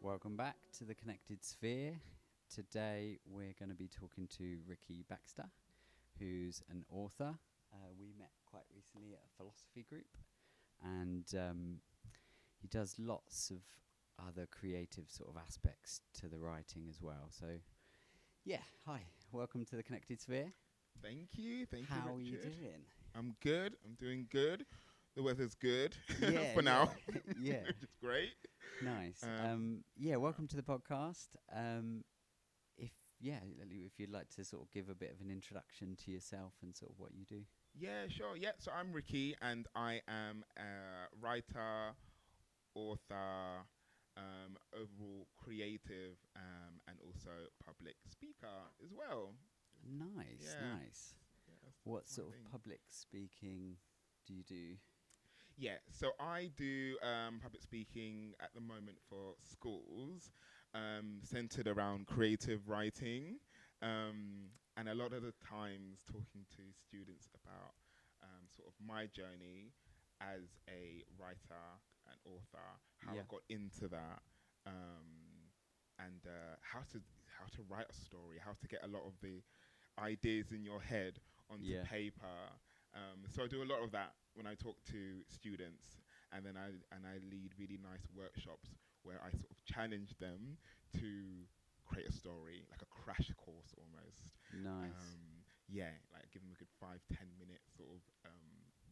Welcome back to the Connected Sphere. Today we're going to be talking to Ricky Baxter, who's an author. We met quite recently at a philosophy group, and he does lots of other creative sort of aspects to the writing as well. So, yeah, hi, welcome to the Connected Sphere. Thank you, How Richard. are you doing? I'm good. I'm doing good. The weather's good Yeah, for now. Yeah, It's great. nice. Um, Welcome to the podcast. If you'd like to sort of give a bit of an introduction to yourself and sort of what you do. Yeah, sure. Yeah, so I'm Ricky, and I am a writer, author, overall creative, and also public speaker as well. Nice, Yeah, nice. yeah, What that's my sort of thing. public speaking do you do? Yeah, so I do public speaking at the moment for schools, centered around creative writing, and a lot of the times talking to students about sort of my journey as a writer and author, how I Yeah, got into that, and how to write a story, how to get a lot of the ideas in your head onto yeah, paper. So I do a lot of that when I talk to students, and then I lead really nice workshops where I sort of challenge them to create a story, like a crash course almost. nice. Yeah, like give them a good 5-10 minute sort of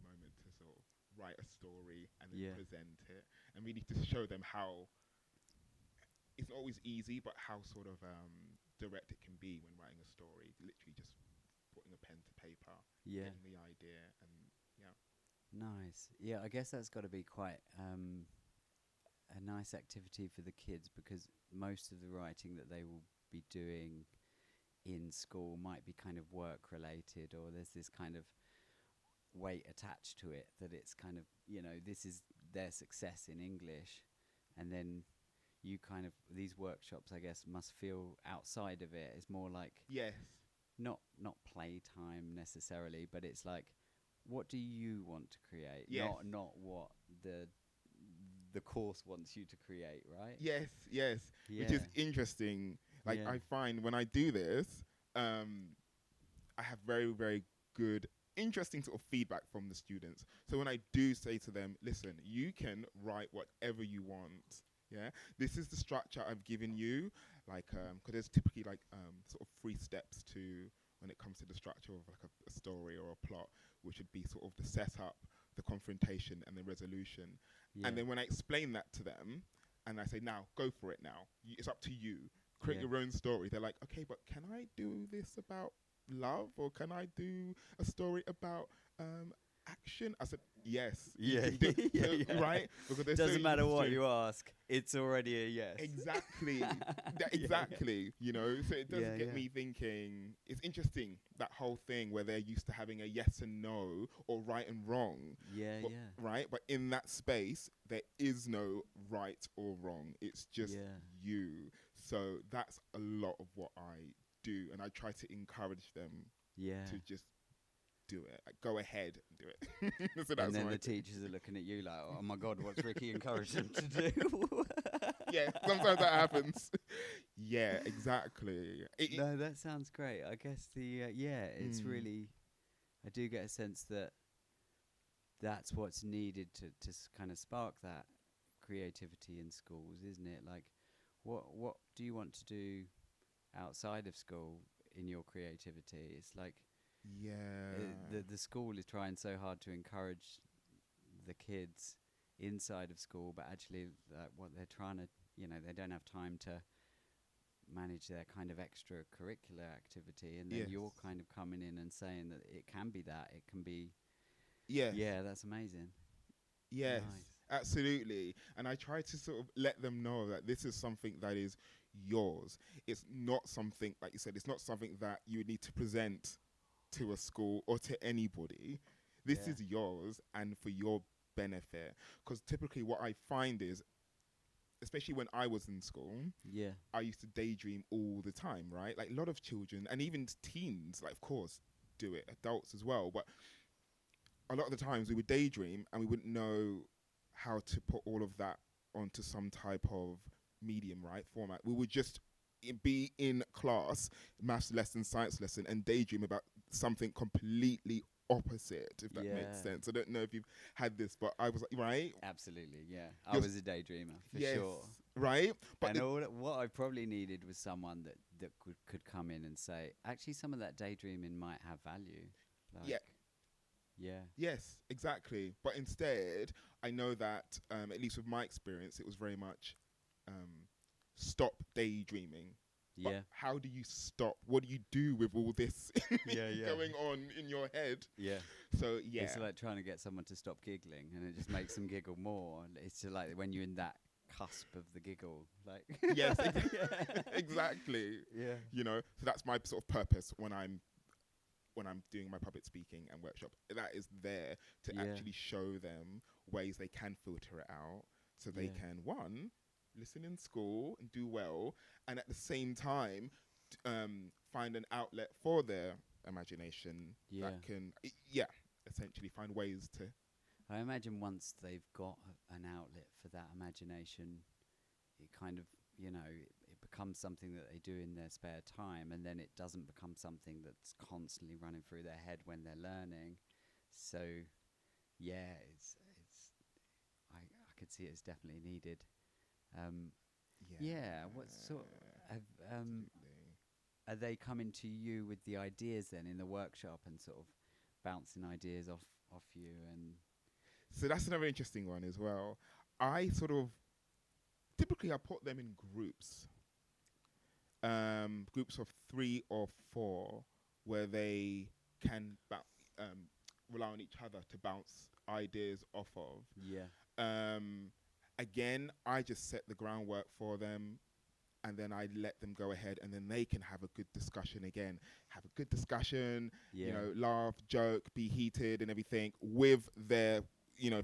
moment to sort of write a story and then Yeah, present it, and really to show them how it's not always easy, but how sort of direct it can be when writing a story. Literally just putting a pen to paper, yeah, getting the idea, and yeah. nice. Yeah, I guess that's got to be quite a nice activity for the kids because most of the writing that they will be doing in school might be kind of work related, or there's this kind of weight attached to it that it's kind of, this is their success in English, and then you kind of, these workshops I guess must feel outside of it. It's more like Yes. not playtime necessarily, but it's like, what do you want to create, Yes. not what the course wants you to create, right? Yes. Yes. Which Yeah, is interesting. Like yeah, I find when I do this, I have very, very good, interesting sort of feedback from the students. So when I do say to them, listen, you can write whatever you want. Yeah, this is the structure I've given you. Like, because there's typically like sort of 3 steps to when it comes to the structure of like a story or a plot, which would be sort of the setup, the confrontation, and the resolution. And yeah, then when I explain that to them, and I say, now go for it. Now it's up to you. Create yeah, your own story. They're like, okay, but can I do this about love, or can I do a story about action? I said, yes, you yeah, can do yeah, so, yeah. right, because they're so Doesn't matter used what to you ask, it's already a yes. exactly Yeah, exactly, so it does yeah, get yeah, me thinking. It's interesting, that whole thing where they're used to having a yes and no or right and wrong, yeah, but yeah, right, but in that space there is no right or wrong. It's just yeah, you. So that's a lot of what I do, and I try to encourage them yeah. to just do it. Like, go ahead and do it. So And that's then my the thing. teachers are looking at you like, oh my God, what's Ricky encouraged them to do? Yeah, sometimes that happens. Yeah, exactly. No, that sounds great. I guess it's Mm, really, I do get a sense that that's what's needed to kind of spark that creativity in schools, isn't it? Like, what do you want to do outside of school in your creativity? It's like yeah. the school is trying so hard to encourage the kids inside of school, but actually, what they're trying to, they don't have time to manage their kind of extracurricular activity, and then Yes. you're kind of coming in and saying that it can be that, it can be, Yes. yeah, that's amazing. Yes. Nice. Absolutely. And I try to sort of let them know that this is something that is yours. It's not something, like you said, it's not something that you need to present to a school or to anybody. This Yeah, is yours and for your benefit. Because typically what I find is, especially when I was in school, yeah, I used to daydream all the time, right? Like a lot of children and even teens, like of course, do it, adults as well. But a lot of the times we would daydream and we wouldn't know how to put all of that onto some type of medium, right, format, we would just be in class, maths lesson, science lesson, and daydream about something completely opposite, if that makes Yeah. sense. I don't know if you've had this, but I was like, right? Absolutely, yeah. I You're was a daydreamer for yes, sure. right? But And what I probably needed was someone that could come in and say, actually, some of that daydreaming might have value. yeah, Like, yeah, yes, exactly. But instead, I know that, at least with my experience, it was very much stop daydreaming. But yeah, how do you stop? What do you do with all this yeah, yeah, going on in your head? yeah. So yeah, It's like trying to get someone to stop giggling, and it just makes them giggle more. It's just like when you're in that cusp of the giggle, like yes, yeah, exactly. yeah, You know, so that's my sort of purpose when I'm doing my public speaking and workshop. That is there to yeah, actually show them ways they can filter it out, so they yeah, can, one, listen in school and do well, and at the same time find an outlet for their imagination yeah. that can, yeah, essentially find ways to. I imagine once they've got an outlet for that imagination, it kind of, it becomes something that they do in their spare time, and then it doesn't become something that's constantly running through their head when they're learning. So, yeah, I could see it's definitely needed. Um, Yeah, yeah, what sort of, absolutely. are they coming to you with the ideas then in the workshop and sort of bouncing ideas off you and So that's another interesting one as well. I sort of typically I put them in groups of 3 or 4, where they can rely on each other to bounce ideas off of. yeah, Um, Again, I just set the groundwork for them, and then I let them go ahead, and then they can have a good discussion again. Have a good discussion, yeah, laugh, joke, be heated, and everything with their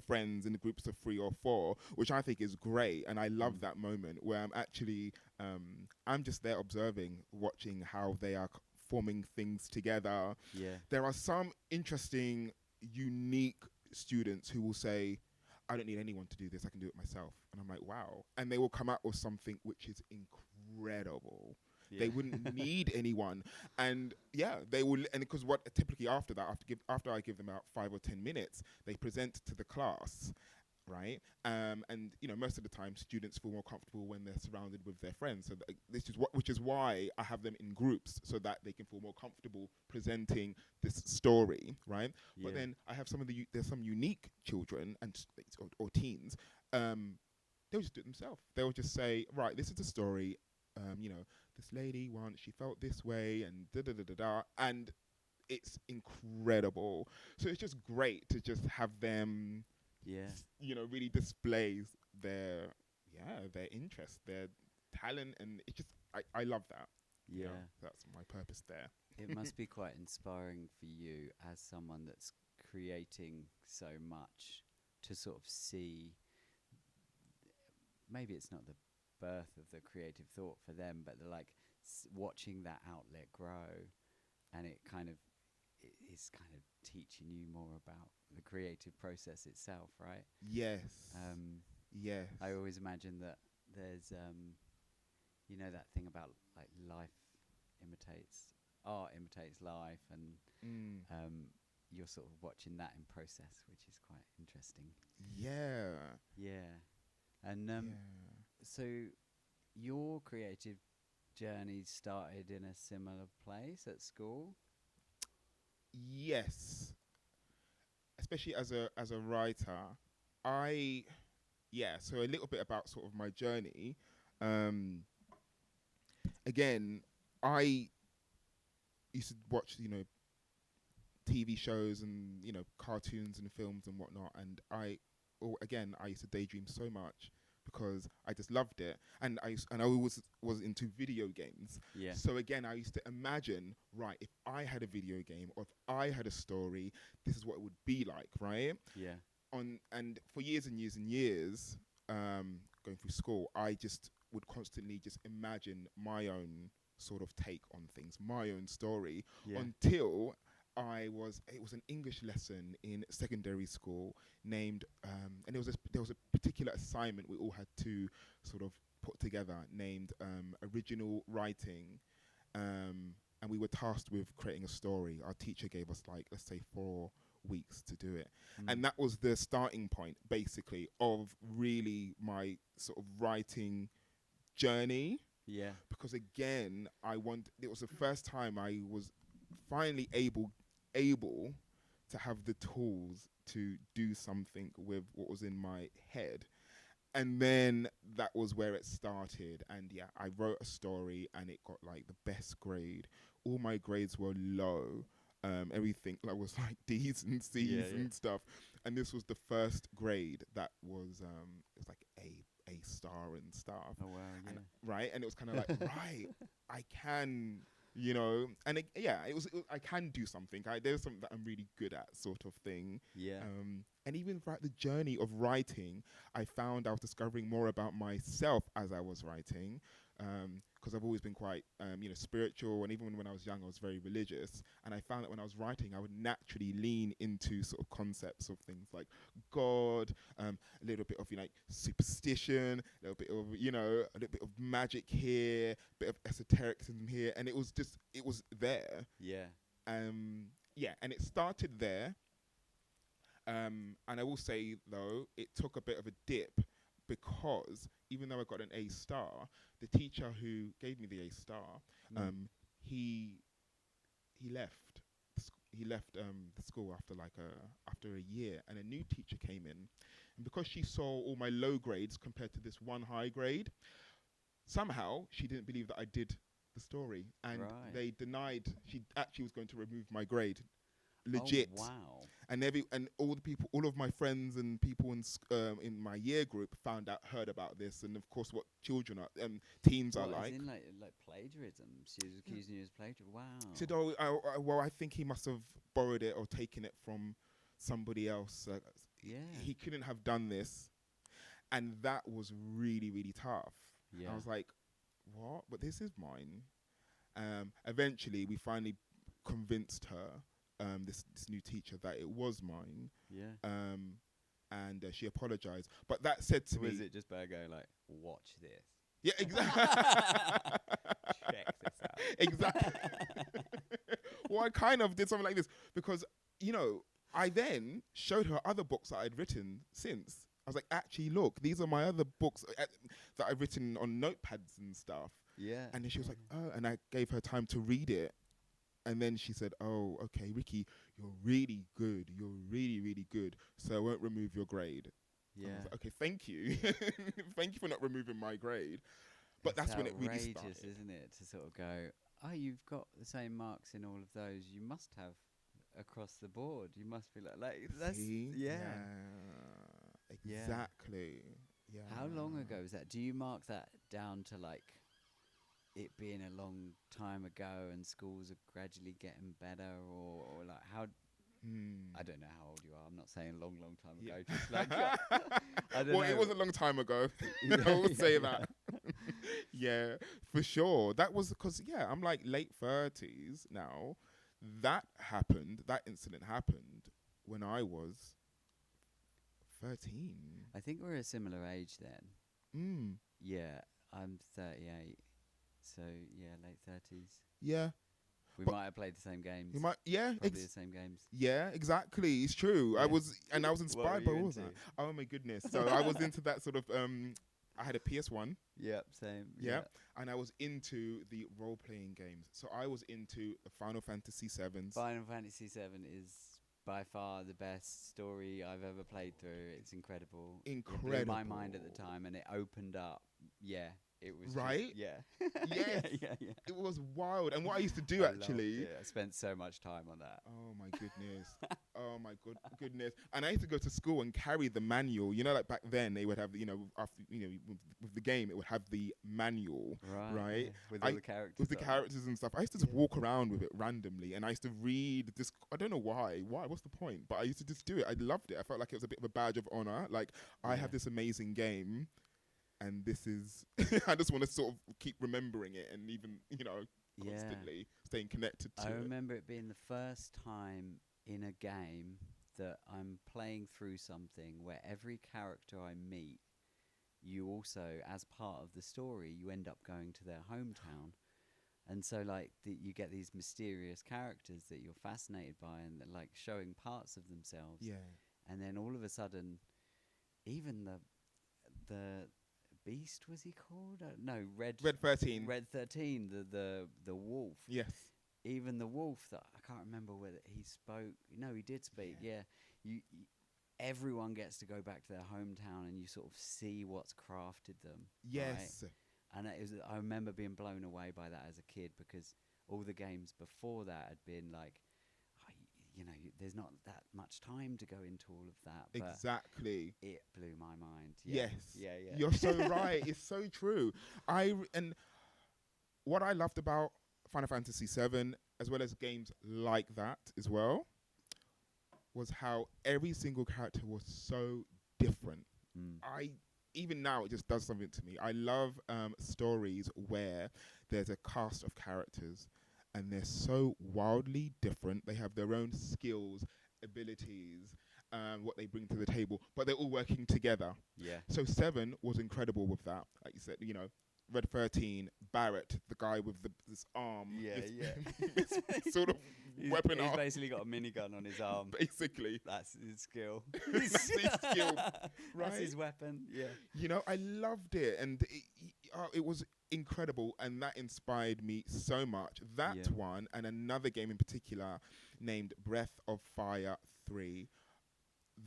friends in the groups of 3 or 4, which I think is great, and I love that moment where I'm actually I'm just there observing, watching how they are forming things together. yeah, There are some interesting, unique students who will say, I don't need anyone to do this, I can do it myself. And I'm like, wow. And they will come out with something which is incredible. yeah, They wouldn't need anyone. And yeah, they will, and because what typically after that, after I give them about 5 or 10 minutes, they present to the class, right? And most of the time, students feel more comfortable when they're surrounded with their friends. So which is why I have them in groups, so that they can feel more comfortable presenting this story, right? yeah, But then I have there's some unique children or teens. They'll just do it themselves. They'll just say, right, this is the story. This lady once, she felt this way, and da da da da da, and it's incredible. So it's just great to just have them yeah, really displays their interest, their talent, and it just I love that. yeah. That's my purpose there. It must be quite inspiring for you as someone that's creating so much to sort of see. Maybe it's not the birth of the creative thought for them, but they're like watching that outlet grow, and it kind of is kind of teaching you more about the creative process itself, right? Yes, Um, yes, I always imagine that there's, that thing about like life imitates art imitates life, and mm, you're sort of watching that in process, which is quite interesting. yeah, Yeah, and yeah, so your creative journey started in a similar place at school. yes. Especially as a writer, I yeah. So a little bit about sort of my journey. Um, Again, I used to watch TV shows and cartoons and films and whatnot, and I used to daydream so much because I just loved it, and I always was into video games. Yeah, So again, I used to imagine, right, if I had a video game or if I had a story, this is what it would be like, right? yeah, And for years and years and years, going through school, I just would constantly just imagine my own sort of take on things, my own story, yeah, until it was an English lesson in secondary school named, and there was a particular assignment we all had to sort of put together named Original Writing, and we were tasked with creating a story. Our teacher gave us like, let's say, 4 weeks to do it, and that was the starting point, basically, of really my sort of writing journey. Yeah. Because again, it was the first time I was finally able to have the tools to do something with what was in my head. And then that was where it started. And yeah, I wrote a story and it got like the best grade. All my grades were low. Everything like was like D's and C's and stuff. And this was the first grade that was it was like A star and stuff. Oh wow, yeah. And, right, and it was kind of like right, I can, you know, and it was I can do something. There's something that I'm really good at, sort of thing. Yeah. And even throughout the journey of writing, I found I was discovering more about myself as I was writing. Because I've always been quite, spiritual, and even when I was young, I was very religious. And I found that when I was writing, I would naturally lean into sort of concepts of things like God, a little bit of like superstition, a little bit of a little bit of magic here, a bit of esotericism here, and it was there. Yeah. And it started there. And I will say though, it took a bit of a dip. Because even though I got an A star, the teacher who gave me the A star, he left. He left the school after a year, and a new teacher came in. And because she saw all my low grades compared to this one high grade, somehow she didn't believe that I did the story, and they denied. She actually was going to remove my grade. Legit. Oh, wow. And all of my friends and people in my year group heard about this, and of course what children are teens are like. In like plagiarism. She was accusing you of plagiarism. Wow. She said, well, I think he must have borrowed it or taken it from somebody else. He couldn't have done this, and that was really, really tough. Yeah. I was like, what? But this is mine. Eventually, we finally convinced her. This new teacher that it was mine. Yeah. And she apologized. But that said to me... Was it just by going like, watch this? Yeah, exactly. Check this out. Exactly. Well, I kind of did something like this because, I then showed her other books that I'd written since. I was like, actually, look, these are my other books that I've written on notepads and stuff. Yeah. And then she was like, oh, and I gave her time to read it. And then she said, oh, okay, Ricky, you're really good. You're really, really good. So I won't remove your grade. Yeah. I was like, okay, thank you. Thank you for not removing my grade. But that's when it really started. Outrageous, isn't it? To sort of go, oh, you've got the same marks in all of those. You must have across the board. You must be like that's... See? Yeah. Exactly. Yeah. How long ago was that? Do you mark that down to like it being a long time ago and schools are gradually getting better, or like how? I don't know how old you are. I'm not saying a long, long time ago. Yeah. Just like I don't know. It was a long time ago. I will say that. Yeah, for sure. That was because I'm like late 30s now. That incident happened when I was 13. I think we're a similar age then. Yeah, I'm 38. So yeah, late 30s. Yeah. We might have played the same games. You might, probably the same games. Yeah, exactly. It's true. Yeah. I was inspired by all of into? that. Oh my goodness! So I was into that sort of. I had a PS1. Yep, same. Yeah, and I was into the role-playing games. So I was into the Final Fantasy VII. Final Fantasy VII is by far the best story I've ever played through. It's incredible. Incredible. It blew my mind at the time, and it opened up. Yeah. It was right. Yes. Yeah. It was wild. And what I used to do actually, I spent so much time on that. Oh my goodness. Oh my goodness. And I used to go to school and carry the manual. Like back then they would have, after with the game it would have the manual, right? Yeah. With all the characters. With the characters and stuff. I used to just walk around with it randomly, and I used to read this. I don't know why. What's the point? But I used to just do it. I loved it. I felt like it was a bit of a badge of honor. Like I have this amazing game. And this is, I just want to sort of keep remembering it and even, constantly staying connected to it. I remember it being the first time in a game that I'm playing through something where every character I meet you also, as part of the story, you end up going to their hometown. And so, like, you get these mysterious characters that you're fascinated by, and that, like, showing parts of themselves. Yeah. And then all of a sudden, even the beast, was he called? No, Red 13. Red 13, the wolf. Yes. Even the wolf, that I can't remember whether he spoke. No, he did speak. Yeah, you everyone gets to go back to their hometown, and you sort of see what's crafted them. Yes. Right? And I remember being blown away by that as a kid, because all the games before that had been like, there's not that much time to go into all of that. But Exactly. it blew my mind. Yeah. Yes. Yeah. You're so right. It's so true. And what I loved about Final Fantasy VII, as well as games like that as well, was how every single character was so different. Even now, it just does something to me. I love stories where there's a cast of characters and they're so wildly different. They have their own skills, abilities, what they bring to the table, but they're all working together. Yeah. So 7 was incredible with that. Like you said, Red 13, Barrett, the guy with this arm. This sort of weapon He's arm. basically got a minigun on his arm. Basically. That's his skill. That's his skill. Right? That's his weapon. Yeah. I loved it, and it was incredible, and that inspired me so much. That one, and another game in particular named Breath of Fire 3.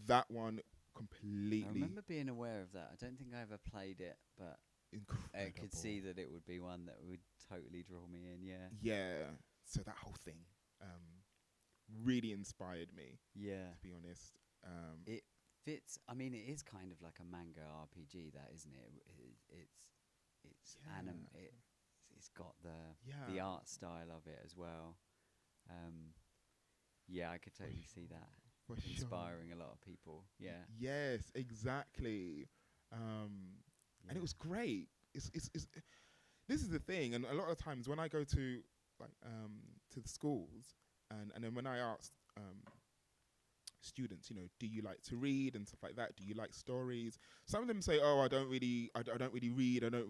That one completely. I remember being aware of that. I don't think I ever played it, but incredible. I could see that it would be one that would totally draw me in. Yeah. So that whole thing really inspired me. Yeah. To be honest. It fits. I mean, it is kind of like a manga RPG, that, isn't it? It's it's got the art style of it as well. I could totally see that. For inspiring sure. A lot of people. Yeah. Yes, exactly. And it was great. It's this is the thing, and a lot of times when I go to to the schools, and then when I ask students, do you like to read and stuff like that? Do you like stories? Some of them say, "Oh, I don't really read. I'm not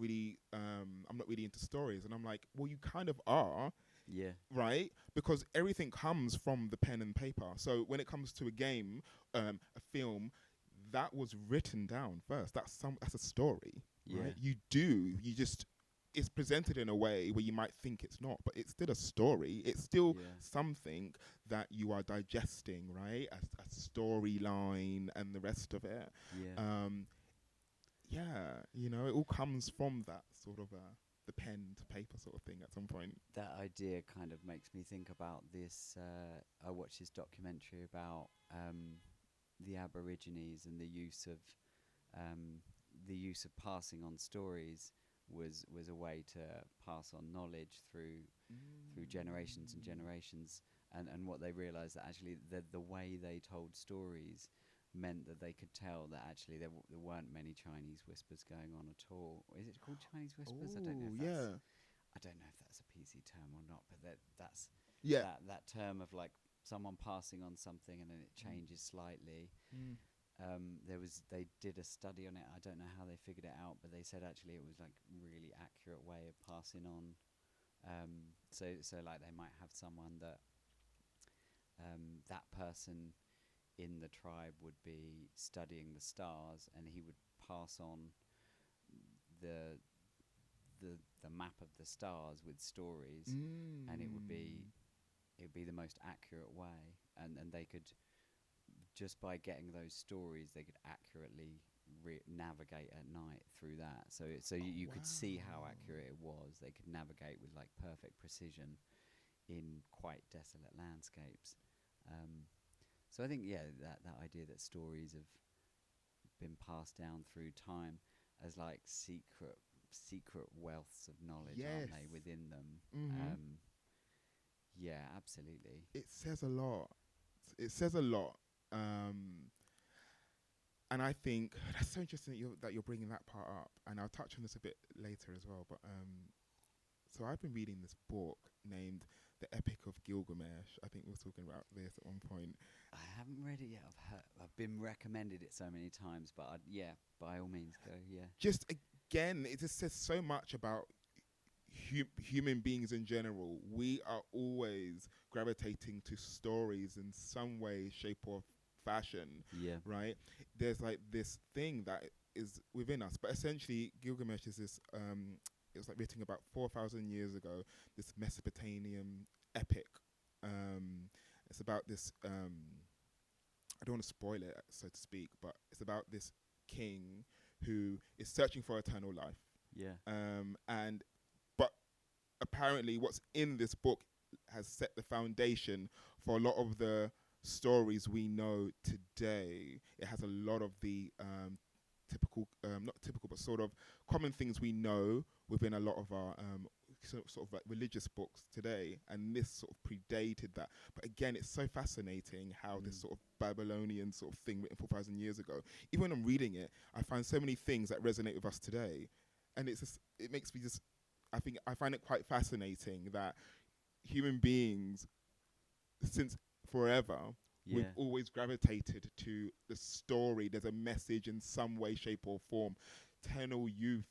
really into stories." And I'm like, "Well, you kind of are." Yeah. Right? Because everything comes from the pen and paper. So when it comes to a game, a film, that was written down first. That's a story. Yeah. Right? It's presented in a way where you might think it's not, but it's still a story. It's still something that you are digesting, right? A storyline and the rest of it. Yeah. It all comes from that sort of the pen to paper sort of thing at some point. That idea kind of makes me think about this. I watched this documentary about the Aborigines, and the use of passing on stories was a way to pass on knowledge through generations and generations. And what they realised, that actually the way they told stories meant that they could tell that actually there weren't many Chinese whispers going on at all. Is it called Chinese whispers? I don't know if that's a PC term or not, but that's that term of like someone passing on something and then it changes slightly. They did a study on it. I don't know how they figured it out, but they said actually it was like really accurate way of passing on. So like they might have someone that that person in the tribe would be studying the stars, and he would pass on the map of the stars with stories, and it would be the most accurate way, and they could, just by getting those stories, they could accurately navigate at night through that. So you could see how accurate it was. They could navigate with like perfect precision in quite desolate landscapes. So I think that idea that stories have been passed down through time as like secret wealths of knowledge, aren't they, within them? Yeah, absolutely. It says a lot. And I think that's so interesting that you're bringing that part up, and I'll touch on this a bit later as well. But so I've been reading this book named the Epic of Gilgamesh. I think we were talking about this at one point. I haven't read it yet. I've been recommended it so many times, but yeah, by all means, go. Yeah. Just again, it just says so much about human beings in general. We are always gravitating to stories in some way, shape, or fashion. Yeah. Right? There's like this thing that is within us, but essentially, Gilgamesh is this. It was like written about 4,000 years ago. This Mesopotamian epic. It's about this. I don't want to spoil it, so to speak, but it's about this king who is searching for eternal life. Yeah. But apparently, what's in this book has set the foundation for a lot of the stories we know today. It has a lot of the typical, not typical, but sort of common things we know within a lot of our sort of like religious books today, and this sort of predated that. But again, it's so fascinating how this sort of Babylonian sort of thing written 4,000 years ago, even when I'm reading it, I find so many things that resonate with us today, and it's just, it makes me just, I find it quite fascinating that human beings, since forever, we've always gravitated to the story. There's a message in some way, shape, or form. Eternal youth,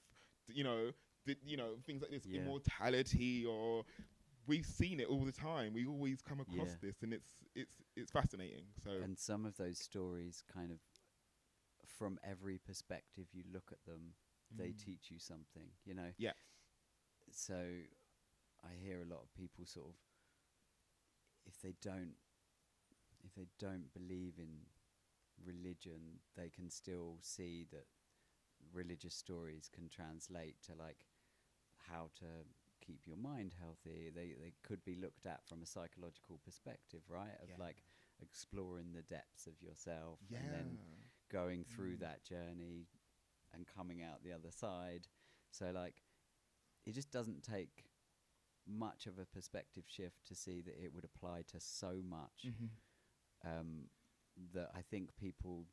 things like this, immortality, or we've seen it all the time. We always come across this, and it's fascinating. So, and some of those stories, kind of, from every perspective you look at them, they teach you something. Yeah. So, I hear a lot of people sort of, if they don't believe in religion, they can still see that religious stories can translate to like how to keep your mind healthy. They could be looked at from a psychological perspective, right? Of like exploring the depths of yourself and then going through that journey and coming out the other side. So like, it just doesn't take much of a perspective shift to see that it would apply to so much. That I think people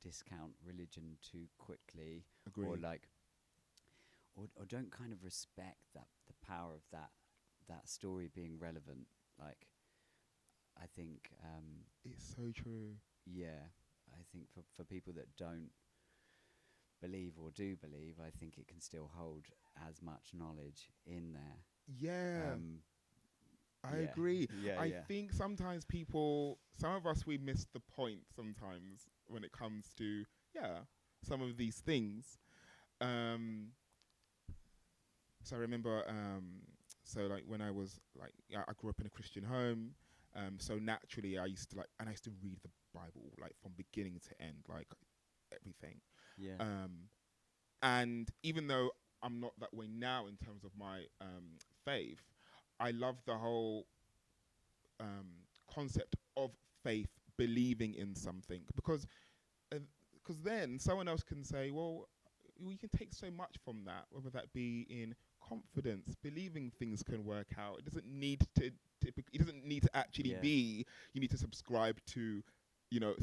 discount religion too quickly. Agreed. Or like, or don't kind of respect that the power of that story being relevant. Like, I think it's so true. Yeah, I think for people that don't believe or do believe, I think it can still hold as much knowledge in there. Yeah. I agree. I think sometimes some of us, we miss the point sometimes when it comes to, some of these things. So I remember, like when I was like, I grew up in a Christian home. So naturally I used to read the Bible, like from beginning to end, like everything. Yeah. And even though I'm not that way now in terms of my faith, I love the whole concept of faith, believing in something, because then someone else can say, well, we can take so much from that, whether that be in confidence, believing things can work out. It doesn't need to actually be, you need to subscribe to,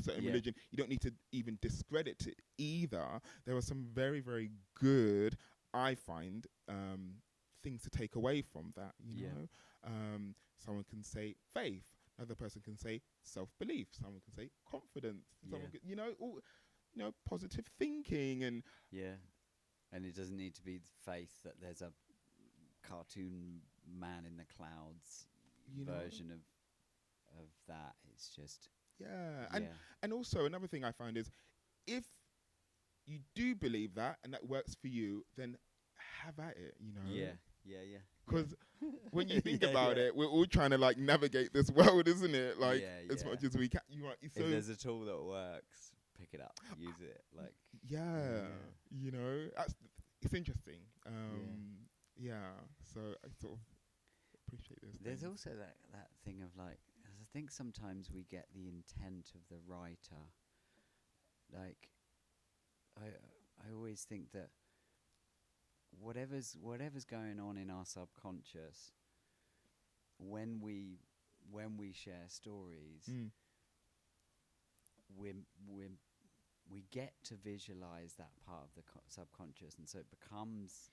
certain religion. You don't need to even discredit it either. There are some very, very good, I find, things to take away from that, you know. Someone can say faith, another person can say self-belief, someone can say confidence, someone can, positive thinking, and and it doesn't need to be faith that there's a cartoon man in the clouds version of that. It's just and also another thing I find is, if you do believe that and that works for you, then have at it, because when you think about it, we're all trying to like navigate this world, isn't it? Like as much as we can. If there's a tool that works, pick it up, use it. Like it's interesting. So I sort of appreciate this. There's also that thing of like, I think sometimes we get the intent of the writer. Like, I always think that whatever's going on in our subconscious, when we share stories, we get to visualize that part of the subconscious, and so it becomes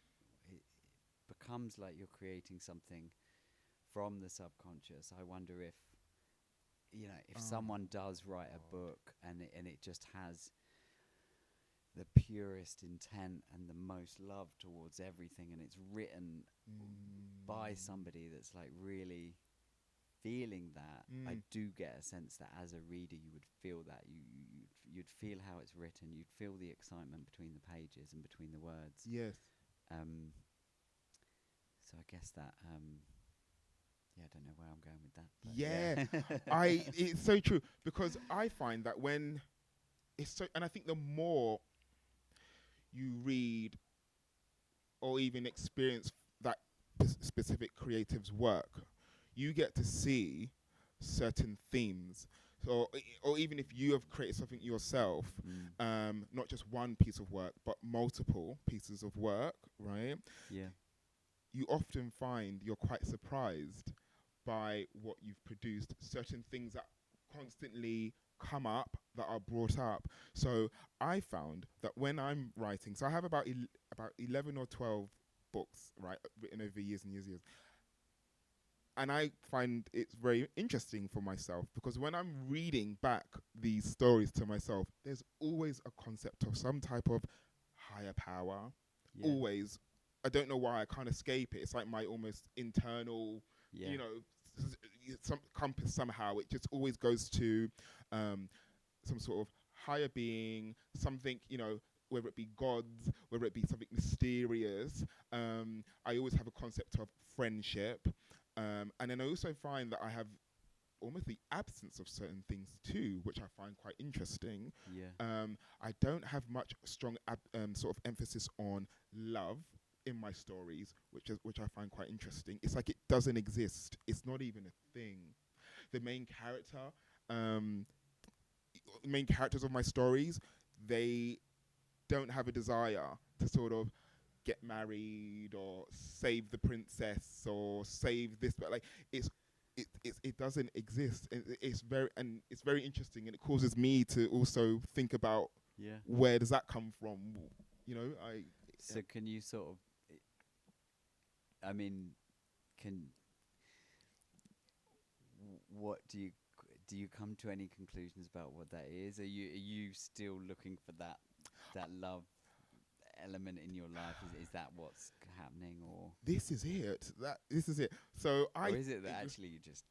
like you're creating something from the subconscious. I wonder if, if someone does write a book and it just has the purest intent and the most love towards everything, and it's written by somebody that's like really feeling that, I do get a sense that as a reader you would feel that. You'd feel how it's written, you'd feel the excitement between the pages and between the words. Yes. So I guess that I don't know where I'm going with that. Yeah. It's so true, because I find that when it's so, and I think the more you read or even experience that specific creative's work, you get to see certain themes. So, or even if you have created something yourself, not just one piece of work, but multiple pieces of work, right? Yeah. You often find you're quite surprised by what you've produced, certain things that constantly come up, that are brought up. So I found that when I'm writing, so I have about 11 or 12 books, right, written over years and years and years. And I find it's very interesting for myself, because when I'm reading back these stories to myself, there's always a concept of some type of higher power. Yeah. Always. I don't know why I can't escape it. It's like my almost internal, some compass somehow. It just always goes to some sort of higher being, something, whether it be gods, whether it be something mysterious. I always have a concept of friendship. And then I also find that I have almost the absence of certain things too, which I find quite interesting. Yeah. I don't have much strong sort of emphasis on love in my stories, which I find quite interesting. It's like it doesn't exist. It's not even a thing. The main characters of my stories, they don't have a desire to sort of get married or save the princess or save this, but like it doesn't exist. It's very interesting, and it causes me to also think about where does that come from. So can you sort of, I mean, what do you come to any conclusions about what that is? Are you still looking for that love element in your life? Is that what's happening, or this is it? This is it. So or is it that actually you just?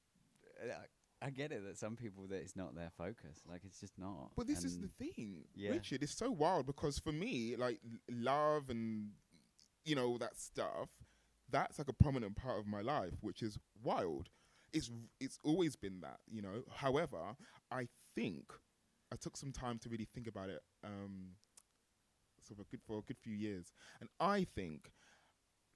I get it that some people, that it's not their focus. Like, it's just not. But this is the thing, Yeah. Richard. It's so wild, because for me, like love and that stuff, that's like a prominent part of my life, which is wild. It's always been that, However, I think I took some time to really think about it, for a good few years, and I think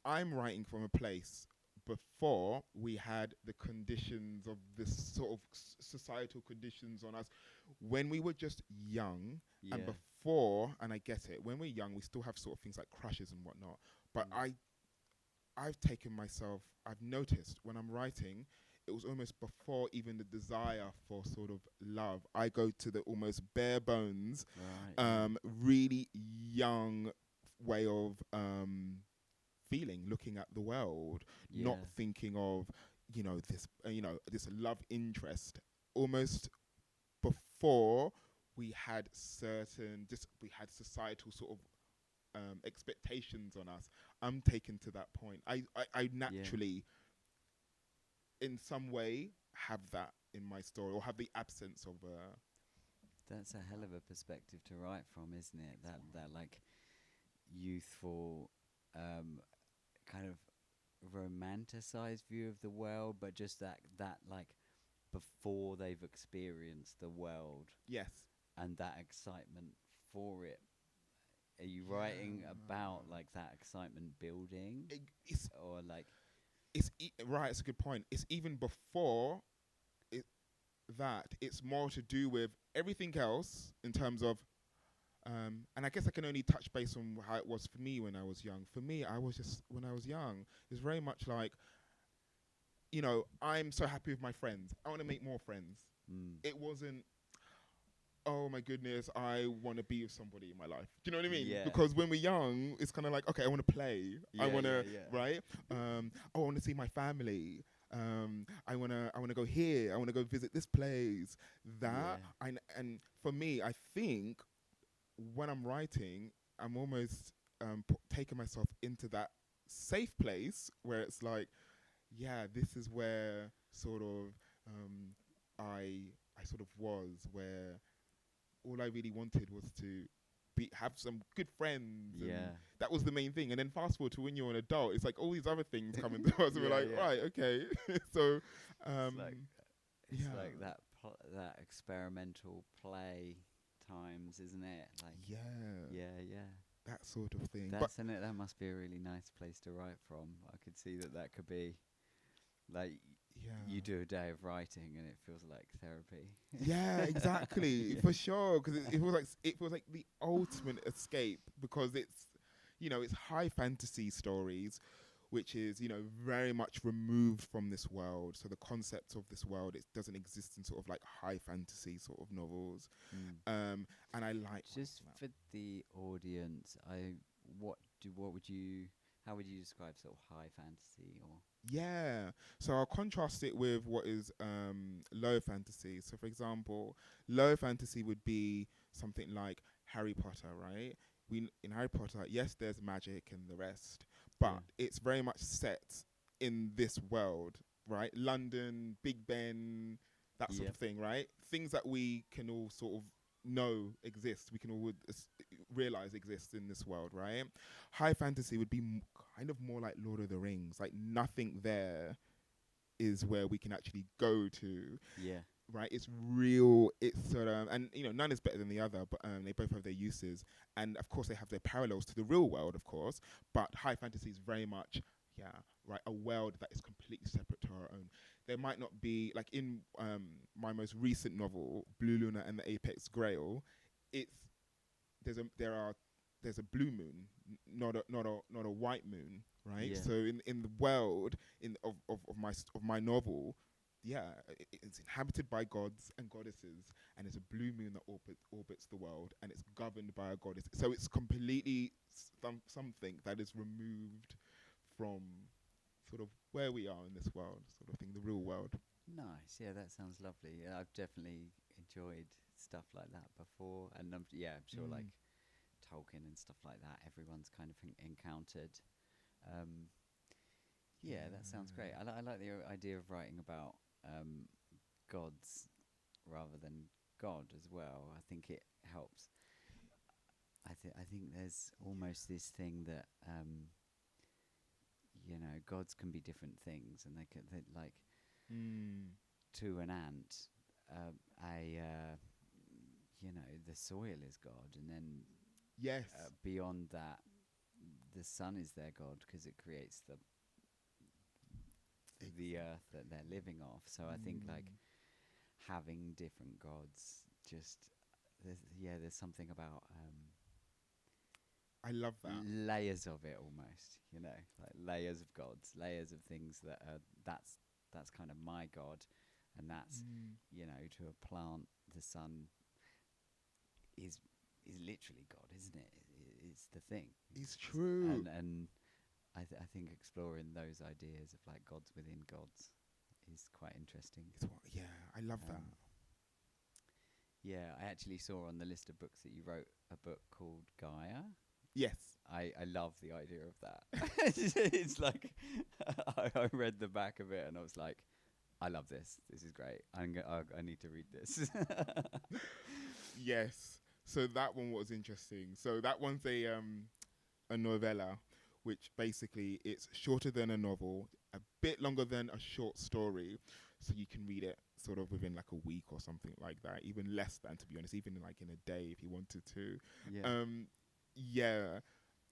I'm writing from a place before we had the conditions of this sort of societal conditions on us, when we were just young, and before, and I get it, when we're young, we still have sort of things like crushes and whatnot, but I've noticed when I'm writing, it was almost before even the desire for sort of love. I go to the almost bare bones, really young way of feeling, looking at the world, not thinking of, this love interest, almost before we had societal sort of expectations on us. I'm taken to that point. I naturally, in some way, have that in my story, or have the absence of That's a hell of a perspective to write from, isn't it? That like youthful, kind of romanticized view of the world, but just that like before they've experienced the world. Yes. And that excitement for it. Are you writing about like that excitement building, or like? Right. It's a good point. It's even before that. It's more to do with everything else in terms of, and I guess I can only touch base on how it was for me when I was young. For me, when I was young, it's very much like, I'm so happy with my friends. I want to make more friends. It wasn't, oh my goodness, I want to be with somebody in my life. Do you know what I mean? Yeah. Because when we're young, it's kind of like, okay, I want to play. I want to, right? I want to see my family. I wanna go here. I wanna go visit this place. Yeah. And for me, I think when I'm writing, I'm almost taking myself into that safe place where it's like, yeah, this is where sort of I sort of was, where all I really wanted was to have some good friends, and Yeah. that was the main thing. And then fast forward to when you're an adult, it's like all these other things come into us, and we're Yeah, like, yeah. right, okay. So, It's like it's yeah, like that experimental play times, isn't it? Like, yeah, yeah, yeah. that sort of thing. But That's in it. That must be a really nice place to write from. I could see that could be like you yeah, do a day of writing and it feels like therapy. yeah, exactly, Yeah. for sure. Because it feels like the ultimate escape, because it's high fantasy stories, which is very much removed from this world. So the concept of this world, it doesn't exist in sort of like high fantasy sort of novels. Mm. And I like Just writing for the audience, what would you how would you describe sort of high fantasy or that. Yeah. So I'll contrast it with what is low fantasy. So for example, low fantasy would be something like Harry Potter, right? In Harry Potter, yes, there's magic and the rest, yeah, but it's very much set in this world, right? London, Big Ben, that sort yeah, of thing, right? Things that we can all sort of know exist, we can all realize exist in this world, right? High fantasy would be kind of more like Lord of the Rings. Like nothing there is where we can actually go to, yeah, right? It's real. It's sort of, and none is better than the other, but they both have their uses, and of course they have their parallels to the real world, of course. But high fantasy is very much, yeah, right, a world that is completely separate to our own. There might not be, like in my most recent novel, Blue Luna and the Apex Grail. It's there's a blue moon, not a white moon, right? yeah. So in the world of my novel, yeah, it's inhabited by gods and goddesses, and it's a blue moon that orbits the world, and it's governed by a goddess. So it's completely something that is removed from sort of where we are in this world, sort of thing, the real world. Nice. Yeah, that sounds lovely. Yeah, I've definitely enjoyed stuff like that before, and yeah, I'm sure like Mm. Tolkien and stuff like that. Everyone's kind of encountered. Um, yeah, that sounds great. Yeah. I like the idea of writing about gods rather than God as well. I think it helps. I think there's almost this thing that gods can be different things, and they like Mm. to an ant, a the soil is God, and then Yes. beyond that, the sun is their God because it creates the earth that they're living off. So I think like Mm. having different gods, just there's something about I love that. layers of it almost, like layers of gods, layers of things that are that's kind of my God, and that's Mm. to a plant the sun is literally God, isn't it? It's the thing, It's true. and I think exploring those ideas of like gods within gods is quite interesting. Yeah, I love that. Um, yeah, I actually saw on the list of books that you wrote a book called Gaia. Yes. I love the idea of that. It's like I read the back of it and I was like, I love this. This is great. I need to read this. Yes. So that one was interesting. So that one's a novella, which basically it's shorter than a novel, a bit longer than a short story, so you can read it sort of within like a week or something like that, even less than, to be honest, even like in a day if you wanted to. Yeah, Yeah.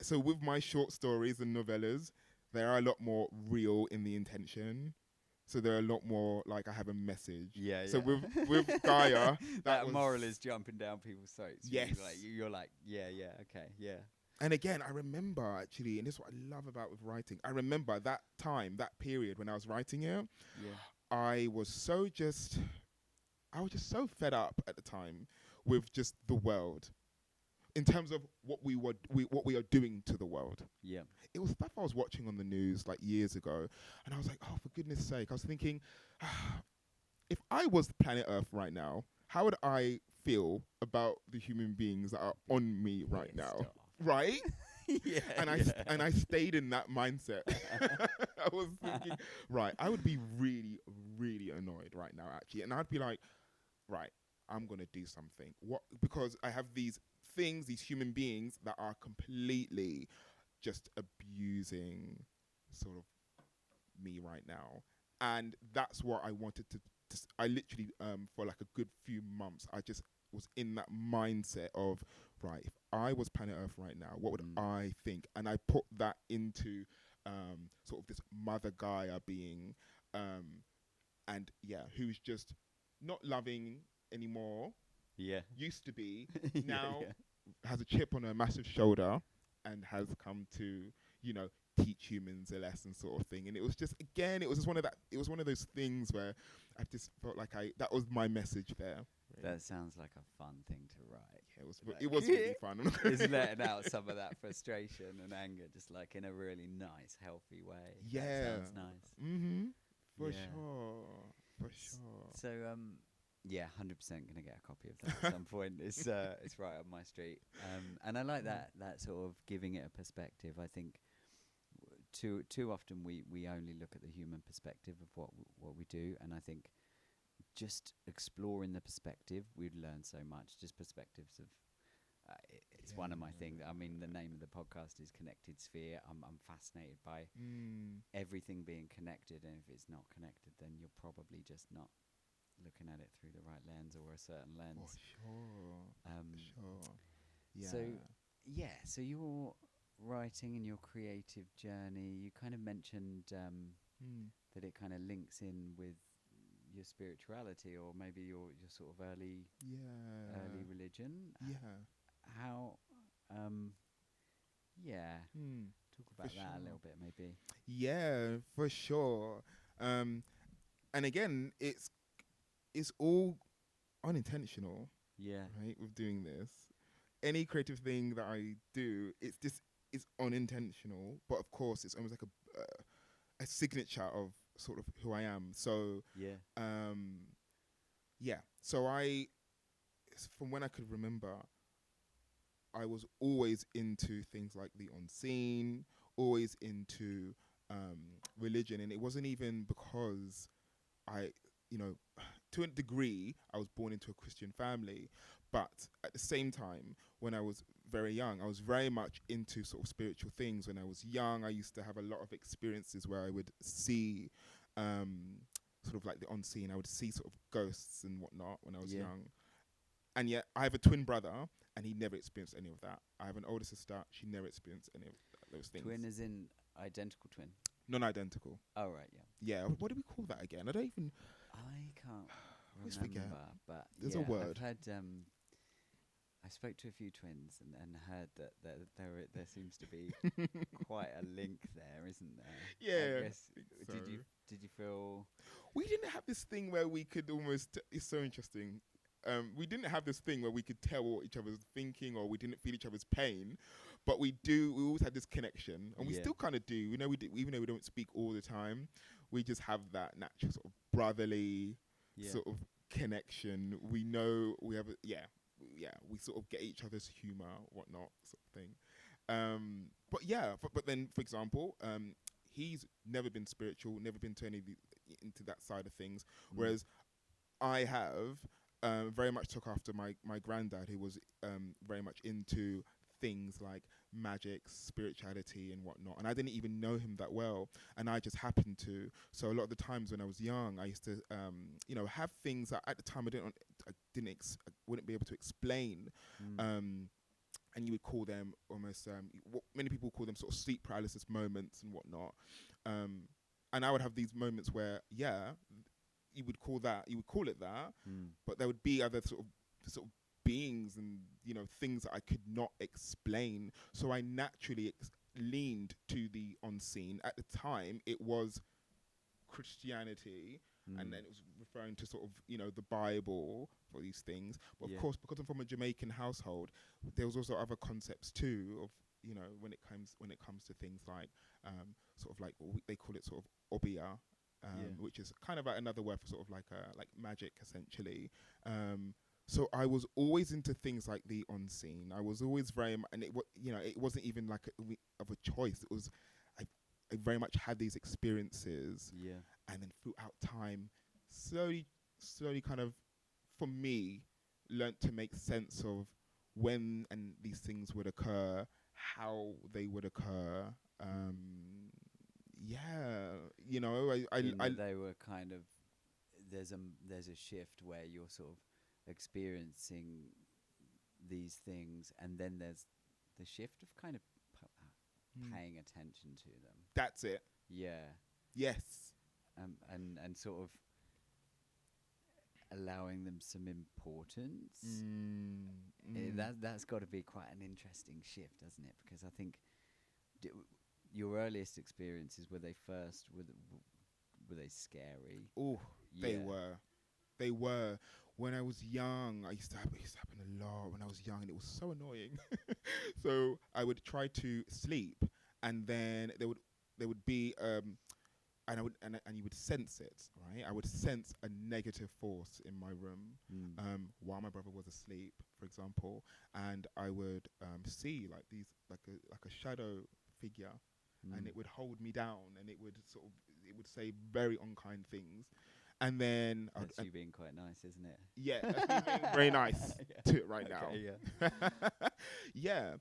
So with my short stories and novellas, they are a lot more real in the intention. So they're a lot more like I have a message. yeah, So yeah. with Gaia, that That was moral is jumping down people's throats. yes. You're like, yeah, yeah, okay, yeah, And again, I remember actually, and this is what I love about with writing. I remember that time, that period when I was writing it. yeah, I was so I was just so fed up at the time with just the world. in terms of what what we are doing to the world. Yeah. It was stuff I was watching on the news like years ago, and I was like, oh, for goodness sake! I was thinking, if I was planet Earth right now, how would I feel about the human beings that are on me right Pissed now? off. Right? Yeah. And I stayed in that mindset. I was thinking, right, I would be really, really annoyed right now, actually, and I'd be like, right, I'm gonna do something. What? Because I have these things, these human beings that are completely just abusing sort of me right now, and that's what I wanted to. I literally, for like a good few months, I just was in that mindset of, right, if I was planet Earth right now, what would I think? And I put that into sort of this mother Gaia being, and yeah, who's just not loving anymore. Yeah. Used to be, Yeah, now yeah. has a chip on her massive shoulder and has come to, you know, teach humans a lesson sort of thing. And it was just, again, it was just one of that, it was one of those things where I just felt like that was my message there. That sounds like a fun thing to write. Yeah, Like, it was really fun. It's letting out some of that frustration and anger, just like in a really nice, healthy way. Yeah. That sounds nice. Mm-hmm. For Yeah. sure. For sure. So, yeah, 100% gonna get a copy of that at some point. It's right up my street. And I like that sort of giving it a perspective. I think too often we only look at the human perspective of what we do, and I think just exploring the perspective, we'd learn so much. Just perspectives of it's one of my things. I mean, the name of the podcast is Connected Sphere. I'm fascinated by everything being connected, and if it's not connected, then you're probably just not looking at it through the right lens or a certain lens. For sure. Sure. Yeah. So your writing and your creative journey, you kind of mentioned that it kind of links in with your spirituality, or maybe your sort of early religion. How talk about that a little bit, maybe. Yeah, for sure. And again, it's all unintentional, right, with doing this. Any creative thing that I do, it's unintentional, but of course it's almost like a signature of sort of who I am. So so from when I could remember, I was always into things like the unseen, always into religion, and it wasn't even because to a degree, I was born into a Christian family, but at the same time, when I was very young, I was very much into sort of spiritual things. When I was young, I used to have a lot of experiences where I would see sort of like the unseen. I would see sort of ghosts and whatnot when I was young. And yet, I have a twin brother, and he never experienced any of that. I have an older sister; she never experienced any of those things. Twin as in identical twin? Non-identical. Oh, right, yeah. What do we call that again? I don't even. I can't always remember, forget. but There's a word. I've had I spoke to a few twins and heard that there seems to be quite a link there, isn't there? Yeah. I guess, so. Did you feel? We didn't have this thing where we could almost. It's so interesting. We didn't have this thing where we could tell what each other was thinking, or we didn't feel each other's pain, but we always had this connection, and we still kind of do. Even though we don't speak all the time, we just have that natural sort of brotherly sort of connection. We know we have we sort of get each other's humor, whatnot, sort of thing. But then, for example, he's never been spiritual, never been to into that side of things, whereas I have. Very much took after my granddad, who was very much into things like magic, spirituality, and whatnot. And I didn't even know him that well, and I just happened to. So a lot of the times when I was young, I used to, have things that at the time I wouldn't be able to explain. And you would call them almost what many people call them sort of sleep paralysis moments and whatnot. And I would have these moments where you would call it that, but there would be other sort of beings and things that I could not explain. So I naturally leaned to the unseen. At the time, it was Christianity, and then it was referring to sort of, the Bible for these things. But of Yeah. course, because I'm from a Jamaican household, there was also other concepts too of, when it comes to things like, sort of like they call it sort of obia, Yeah. which is kind of like another word for sort of like magic essentially. So I was always into things like the unseen. I was always and it wasn't even like of a choice. It was, I, I very much had these experiences, Yeah. and then throughout time, slowly kind of, for me, learnt to make sense of when and these things would occur, how they would occur. Yeah, In that they were kind of there's a shift where you're sort of experiencing these things, and then there's the shift of kind of paying attention to them. That's it. Yeah. Yes. And sort of allowing them some importance. That's got to be quite an interesting shift, doesn't it? Because I think your earliest experiences, were they scary? Oh, Yeah. They were. When I was young, it used to happen a lot when I was young, and it was so annoying. So I would try to sleep, and then there would be and I would and you would sense it, right? I would sense a negative force in my room, while my brother was asleep, for example, and I would see like these like a shadow figure, and it would hold me down, and it would say very unkind things, and then That's you being quite nice, isn't it? yeah, that's me being very nice to it right now. Yeah. Yeah.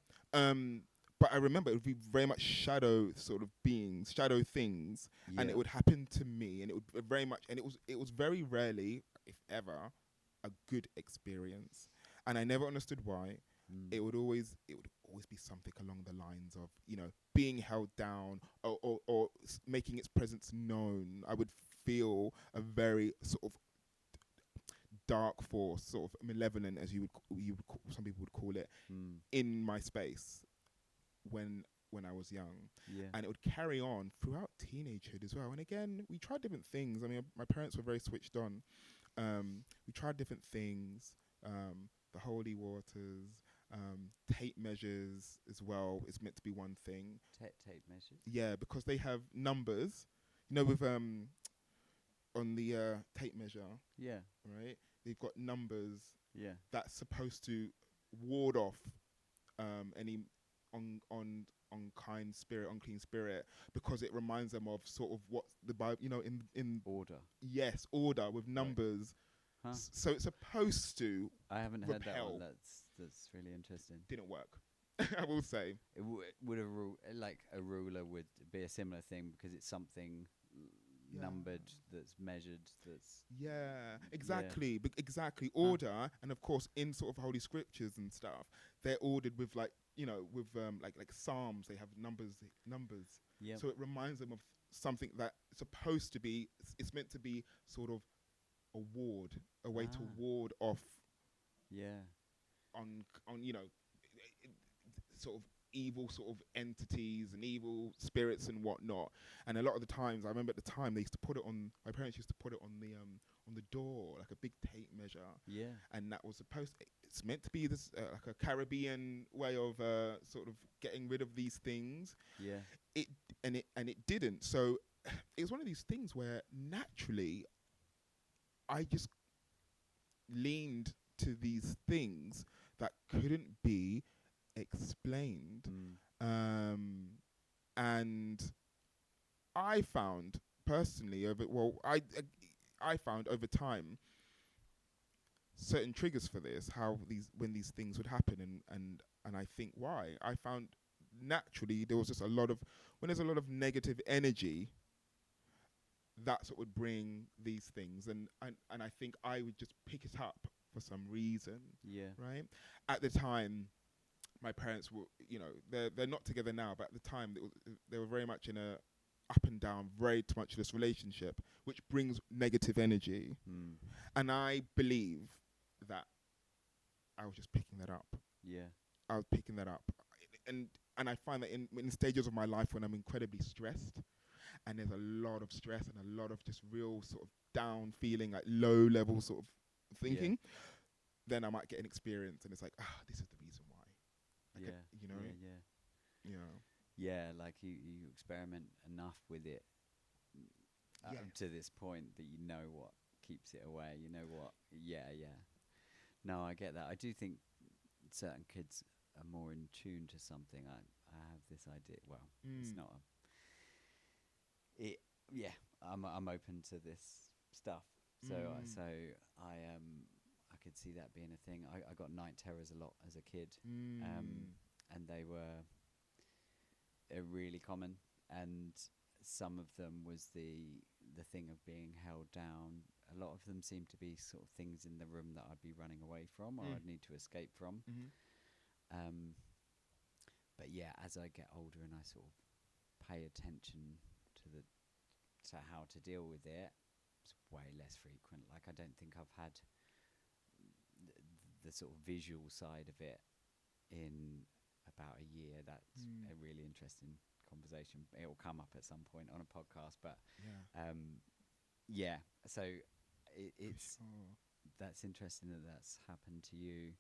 But I remember it would be very much shadow sort of beings, shadow things, and it would happen to me, and it would very much, and it was very rarely, if ever, a good experience, and I never understood why. It would always be something along the lines of, being held down, or making its presence known. I would feel a very sort of dark force, sort of malevolent, as some people would call it, in my space when I was young. Yeah. And it would carry on throughout teenagehood as well. And again, we tried different things. I mean, my parents were very switched on. We tried different things, the holy waters, tape measures as well. It's meant to be one thing. Tape measures? Yeah, because they have numbers, with on the tape measure, Yeah. right? They've got numbers Yeah. that's supposed to ward off any unclean spirit, because it reminds them of sort of what the Bible, in Order. yes, order with numbers. Huh. So it's supposed to. I haven't heard that repel. one. That's really interesting. Didn't work. I will say. Would a ruler would be a similar thing, because it's something numbered, that's measured, that's exactly. Exactly. Order, and of course in sort of holy scriptures and stuff, they're ordered with like like Psalms, they have numbers. Yeah. So it reminds them of something that supposed to be, it's meant to be sort of a way to ward off on sort of evil sort of entities and evil spirits and whatnot. And a lot of the times, I remember at the time, my parents used to put it on the door, like a big tape measure. Yeah. And that was it's meant to be this like a Caribbean way of sort of getting rid of these things. Yeah. It didn't. So it was one of these things where naturally I just leaned to these things that couldn't be explained. And I found personally I found over time certain triggers for this, when these things would happen, and I think why. I found naturally there was just when there's a lot of negative energy, that's what would bring these things, and I think I would just pick it up for some reason. Yeah. Right? At the time, my parents were, they're not together now, but at the time they were very much in a up and down, very tumultuous relationship, which brings negative energy. And I believe that I was just picking that up. Yeah. I was picking that up, and I find that in stages of my life when I'm incredibly stressed, and there's a lot of stress and a lot of just real sort of down feeling, like low level sort of Yeah. thinking, then I might get an experience, and it's like, this is the reason why. Like, Yeah. you know, Yeah. you know, Yeah. Like you experiment enough with it yeah, to this point that you know what keeps it away. You know what? Yeah. Yeah. No, I get that. I do think certain kids are more in tune to something. I have this idea. Well, it's not. It. Yeah. I'm open to this stuff. I could see that being a thing. I got night terrors a lot as a kid, and they were really common. And some of them was the thing of being held down. A lot of them seemed to be sort of things in the room that I'd be running away from or I'd need to escape from. Um, but yeah, as I get older and I sort of pay attention to how to deal with it, it's way less frequent. Like I don't think I've had the sort of visual side of it in about a year. That's a really interesting conversation. It will come up at some point on a podcast, but yeah. So it's sure. that's interesting that that's happened to you.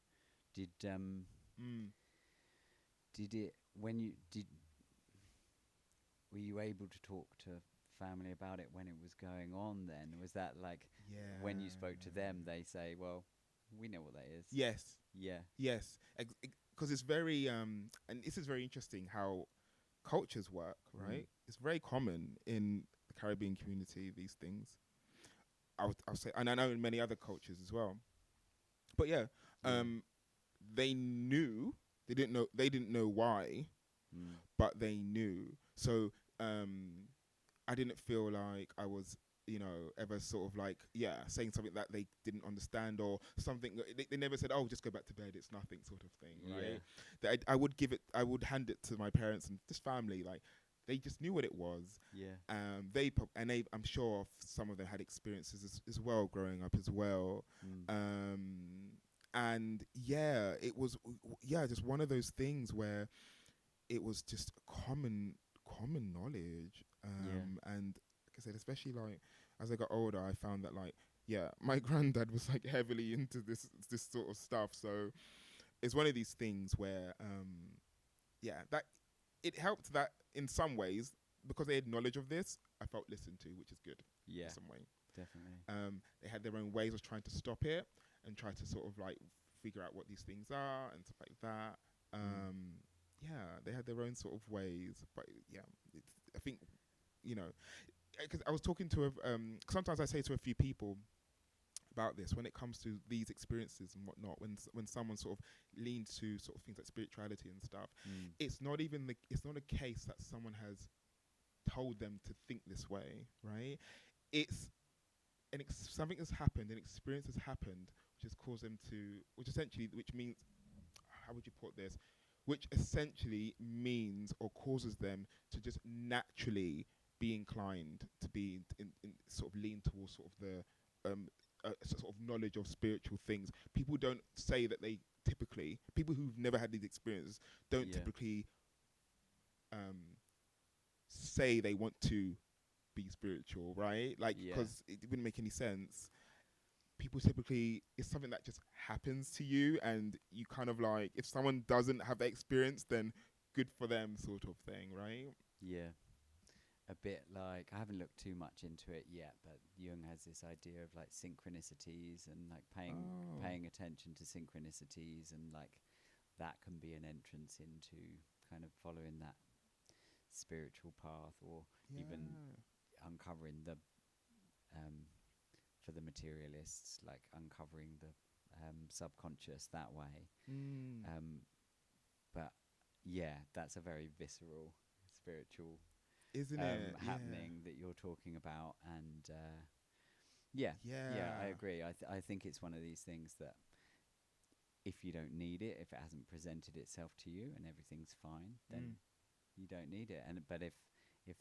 Did did it when you did? Were you able to talk to family about it when it was going on? Then was that like when you spoke to them, they say, "Well, we know what that is." Yes, Yeah. yes, because it's very and this is very interesting how cultures work, right? It's very common in the Caribbean community, these things. I'll say, and I know in many other cultures as well. But yeah, Yeah. they knew. They didn't know why, but they knew. So I didn't feel like I was, ever sort of like, saying something that they didn't understand or something. They never said, "Oh, just go back to bed. It's nothing," sort of thing, right? That I would give it. I would hand it to my parents and this family, like. They just knew what it was. Yeah. I'm sure some of them had experiences as well growing up as well. And it was just one of those things where it was just common knowledge. And like I said, especially like as I got older, I found that like my granddad was like heavily into this sort of stuff. So it's one of these things where that it helped that in some ways because they had knowledge of this, I felt listened to, which is good. Yeah. In some way. Definitely. They had their own ways of trying to stop it and try to sort of like figure out what these things are and stuff like that. They had their own sort of ways, but I think because I was talking to sometimes I say to a few people about this when it comes to these experiences and whatnot. When someone sort of leans to sort of things like spirituality and stuff, it's not a case that someone has told them to think this way, right? It's something has happened, an experience has happened, which has caused them to, which means, how would you put this? Which essentially means or causes them to just naturally be inclined to be in sort of lean towards sort of the sort of knowledge of spiritual things. People don't say that people who've never had these experiences don't typically say they want to be spiritual, right? Like, because it wouldn't make any sense. People typically, it's something that just happens to you, and you kind of like, if someone doesn't have that experience, then good for them, sort of thing, right? Yeah. A bit like, I haven't looked too much into it yet, but Jung has this idea of like synchronicities and like paying attention to synchronicities, and like that can be an entrance into kind of following that spiritual path, or even uncovering the for the materialists, like uncovering the subconscious that way. But that's a very visceral spiritual Isn't it? happening that you're talking about. And I agree. I think it's one of these things that if you don't need it, if it hasn't presented itself to you and everything's fine, then you don't need it. But if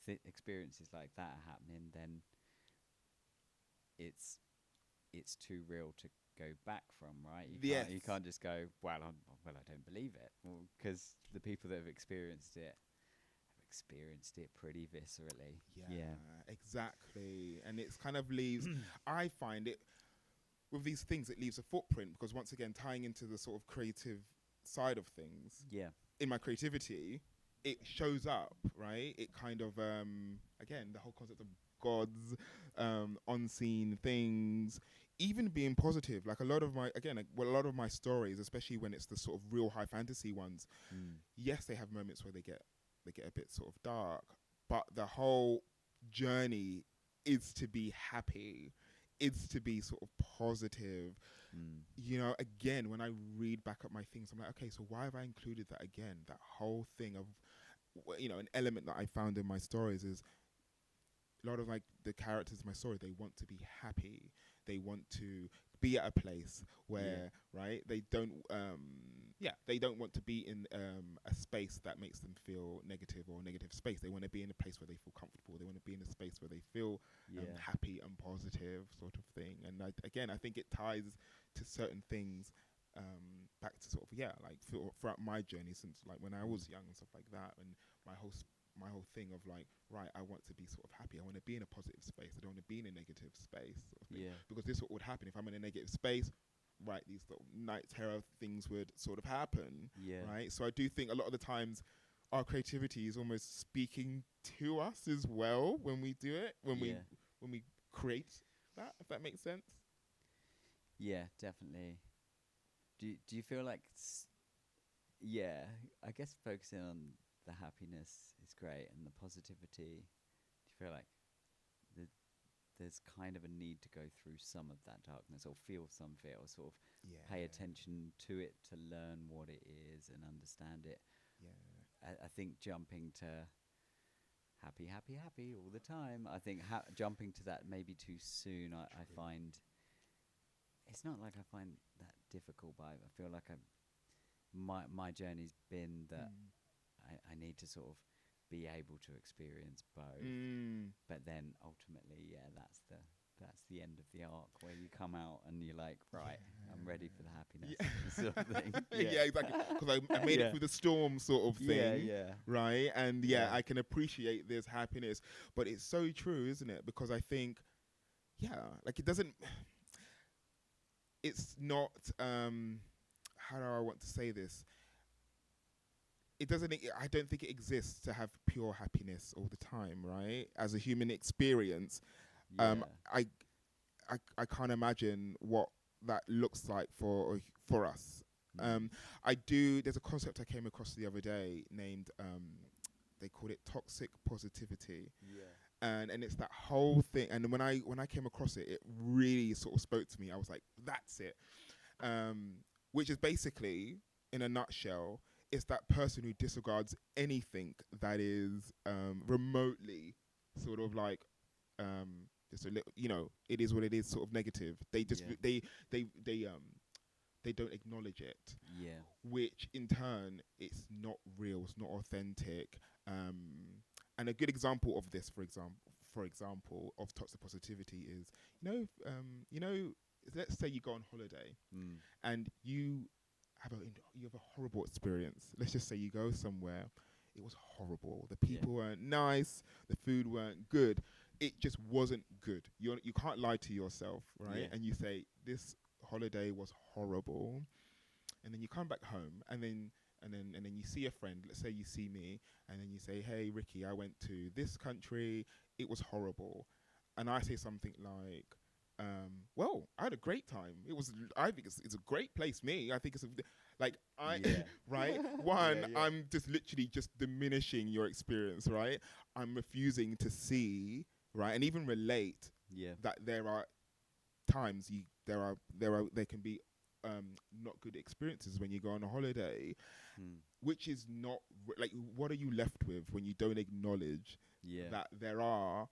the experiences like that are happening, then it's too real to go back from, right? You can't just go, well, I don't believe it, because the people that have experienced it have experienced it pretty viscerally. Yeah, exactly. And it's kind of leaves. I find it with these things, it leaves a footprint because once again, tying into the sort of creative side of things, Yeah. in my creativity, it shows up, right? It kind of again, the whole concept of gods, unseen things, even being positive. Like a lot of my again, like, well, a lot of my stories, especially when it's the sort of real high fantasy ones, yes, they have moments where they get a bit sort of dark, but the whole journey is to be happy, is to be sort of positive. You know, again, when I read back up my things, I'm like, okay, so why have I included that again? That whole thing of, you know, an element that I found in my stories is a lot of like the characters in my story, they want to be happy. They want to be at a place where, right, they don't want to be in a space that makes them feel negative or a negative space. They want to be in a place where they feel comfortable. They want to be in a space where they feel happy and positive, sort of thing. And again, I think it ties to certain things back to sort of like throughout my journey since like when I was young and stuff like that, and my whole thing of like, right, I want to be sort of happy. I want to be in a positive space. I don't want to be in a negative space, sort of thing. Because this is what would happen if I'm in a negative space. Right, these sort of night terror things would sort of happen. Right, so I do think a lot of the times our creativity is almost speaking to us as well when we do it, when we create that. If that makes sense. Yeah, definitely. Do you feel like I guess focusing on the happiness is great and the positivity. Do you feel like there's kind of a need to go through some of that darkness or feel some of it or sort of pay attention to it to learn what it is and understand it? I think jumping to happy all the time, I think jumping to that maybe too soon, I find it's not like I find that difficult, but I feel like my journey's been that I need to sort of be able to experience both, but then ultimately, that's the end of the arc where you come out and you're like, right, I'm ready for the happiness, sort of thing. Exactly, because I made it through the storm, sort of thing. Right, and I can appreciate this happiness, but it's so true, isn't it? Because I think, like it's not. How do I want to say this? It doesn't. I don't think it exists to have pure happiness all the time, right? As a human experience, I can't imagine what that looks like for us. I do. There's a concept I came across the other day named they called it toxic positivity. And it's that whole thing. And when I came across it, it really sort of spoke to me. I was like, that's it. Which is basically, in a nutshell, it's that person who disregards anything that is remotely sort of like just a little, it is what it is, sort of negative. They just they don't acknowledge it. Which in turn, it's not real. It's not authentic. And a good example of this, for example, of toxic positivity is, let's say you go on holiday and you have a horrible experience. Let's just say you go somewhere, it was horrible. The people weren't nice, the food weren't good. It just wasn't good. You can't lie to yourself, right? And you say this holiday was horrible, and then you come back home, and then you see a friend. Let's say you see me, and then you say, "Hey, Ricky, I went to this country. It was horrible," and I say something like, well, I had a great time. I think it's a great place. I think it's right. I'm just literally just diminishing your experience, right? I'm refusing to see, right, and even relate that there are times there can be not good experiences when you go on a holiday, which is not like, what are you left with when you don't acknowledge that there are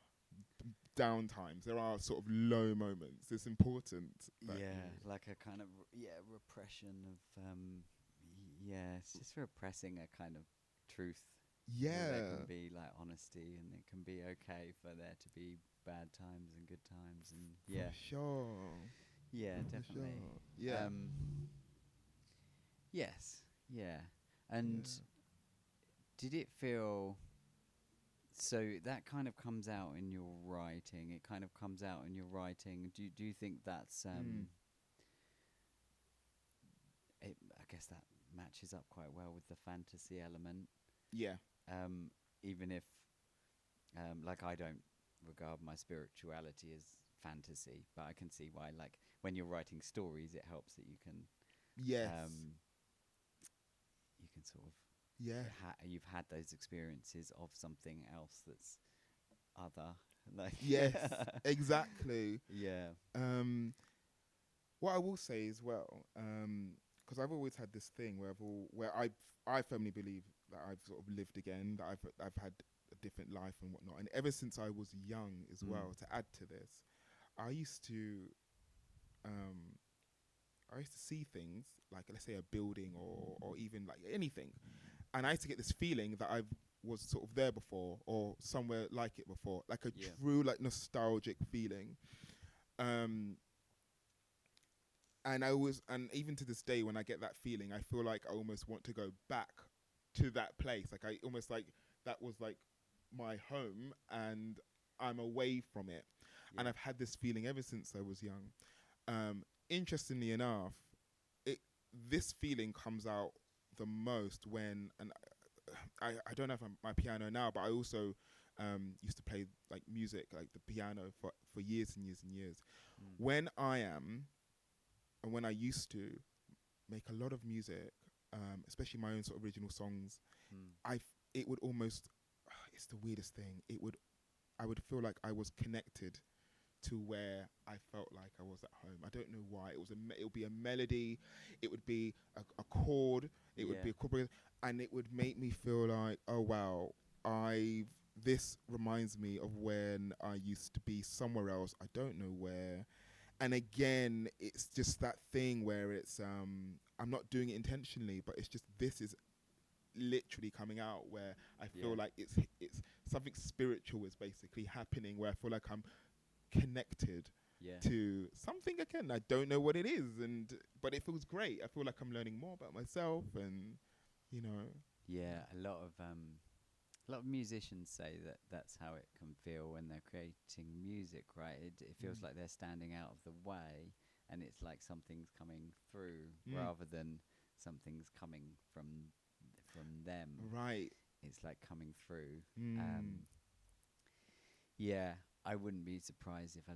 down times, there are sort of low moments. It's important. Like a kind of repression of it's just repressing a kind of truth. There can be like honesty, and it can be okay for there to be bad times and good times, and for sure. Definitely. Sure. Yes. And did it feel So that kind of comes out in your writing. It kind of comes out in your writing. Do you think that's I guess that matches up quite well with the fantasy element. Yeah. Even if like I don't regard my spirituality as fantasy, but I can see why. Like when you're writing stories, it helps that Yes. you can sort of Yeah. you've had those experiences of something else that's other. Like Yes. Exactly. yeah, What I will say as well, because I've always had this thing where I firmly believe that I've sort of lived again, that I've had a different life and whatnot, and ever since I was young as well. To add to this, I used to um, I used to see things like, let's say, a building or even like anything, and I used to get this feeling that I was sort of there before or somewhere like it before, like a Yeah. true like nostalgic feeling. Um, and even to this day, when I get that feeling, I feel like I almost want to go back to that place. Like I almost like that was like my home, and I'm away from it. yeah, And I've had this feeling ever since I was young. Interestingly enough, it this feeling comes out the most when, and I don't have my piano now, but I also used to play like music, like the piano for years and years and years. mm. When I am and when I used to make a lot of music, especially my own sort of original songs, Mm. it would almost it's the weirdest thing. I would feel like I was connected to where I felt like I was at home. I don't know why. It would be a melody, it would be a chord, it would Yeah. be a chord progression, and it would make me feel like, oh wow, this reminds me of when I used to be somewhere else. I don't know where. And again, it's just that thing where it's I'm not doing it intentionally, but it's just this is literally coming out where I feel Yeah. like it's something spiritual is basically happening, where I feel like I'm connected Yeah. to something. Again, I don't know what it is, but it feels great. I feel like I'm learning more about myself, and you know. Yeah. A lot of musicians say that that's how it can feel when they're creating music, right? It feels like they're standing out of the way, and it's like something's coming through Mm. rather than something's coming from them. Right. It's like coming through. Mm. Yeah, I wouldn't be surprised if a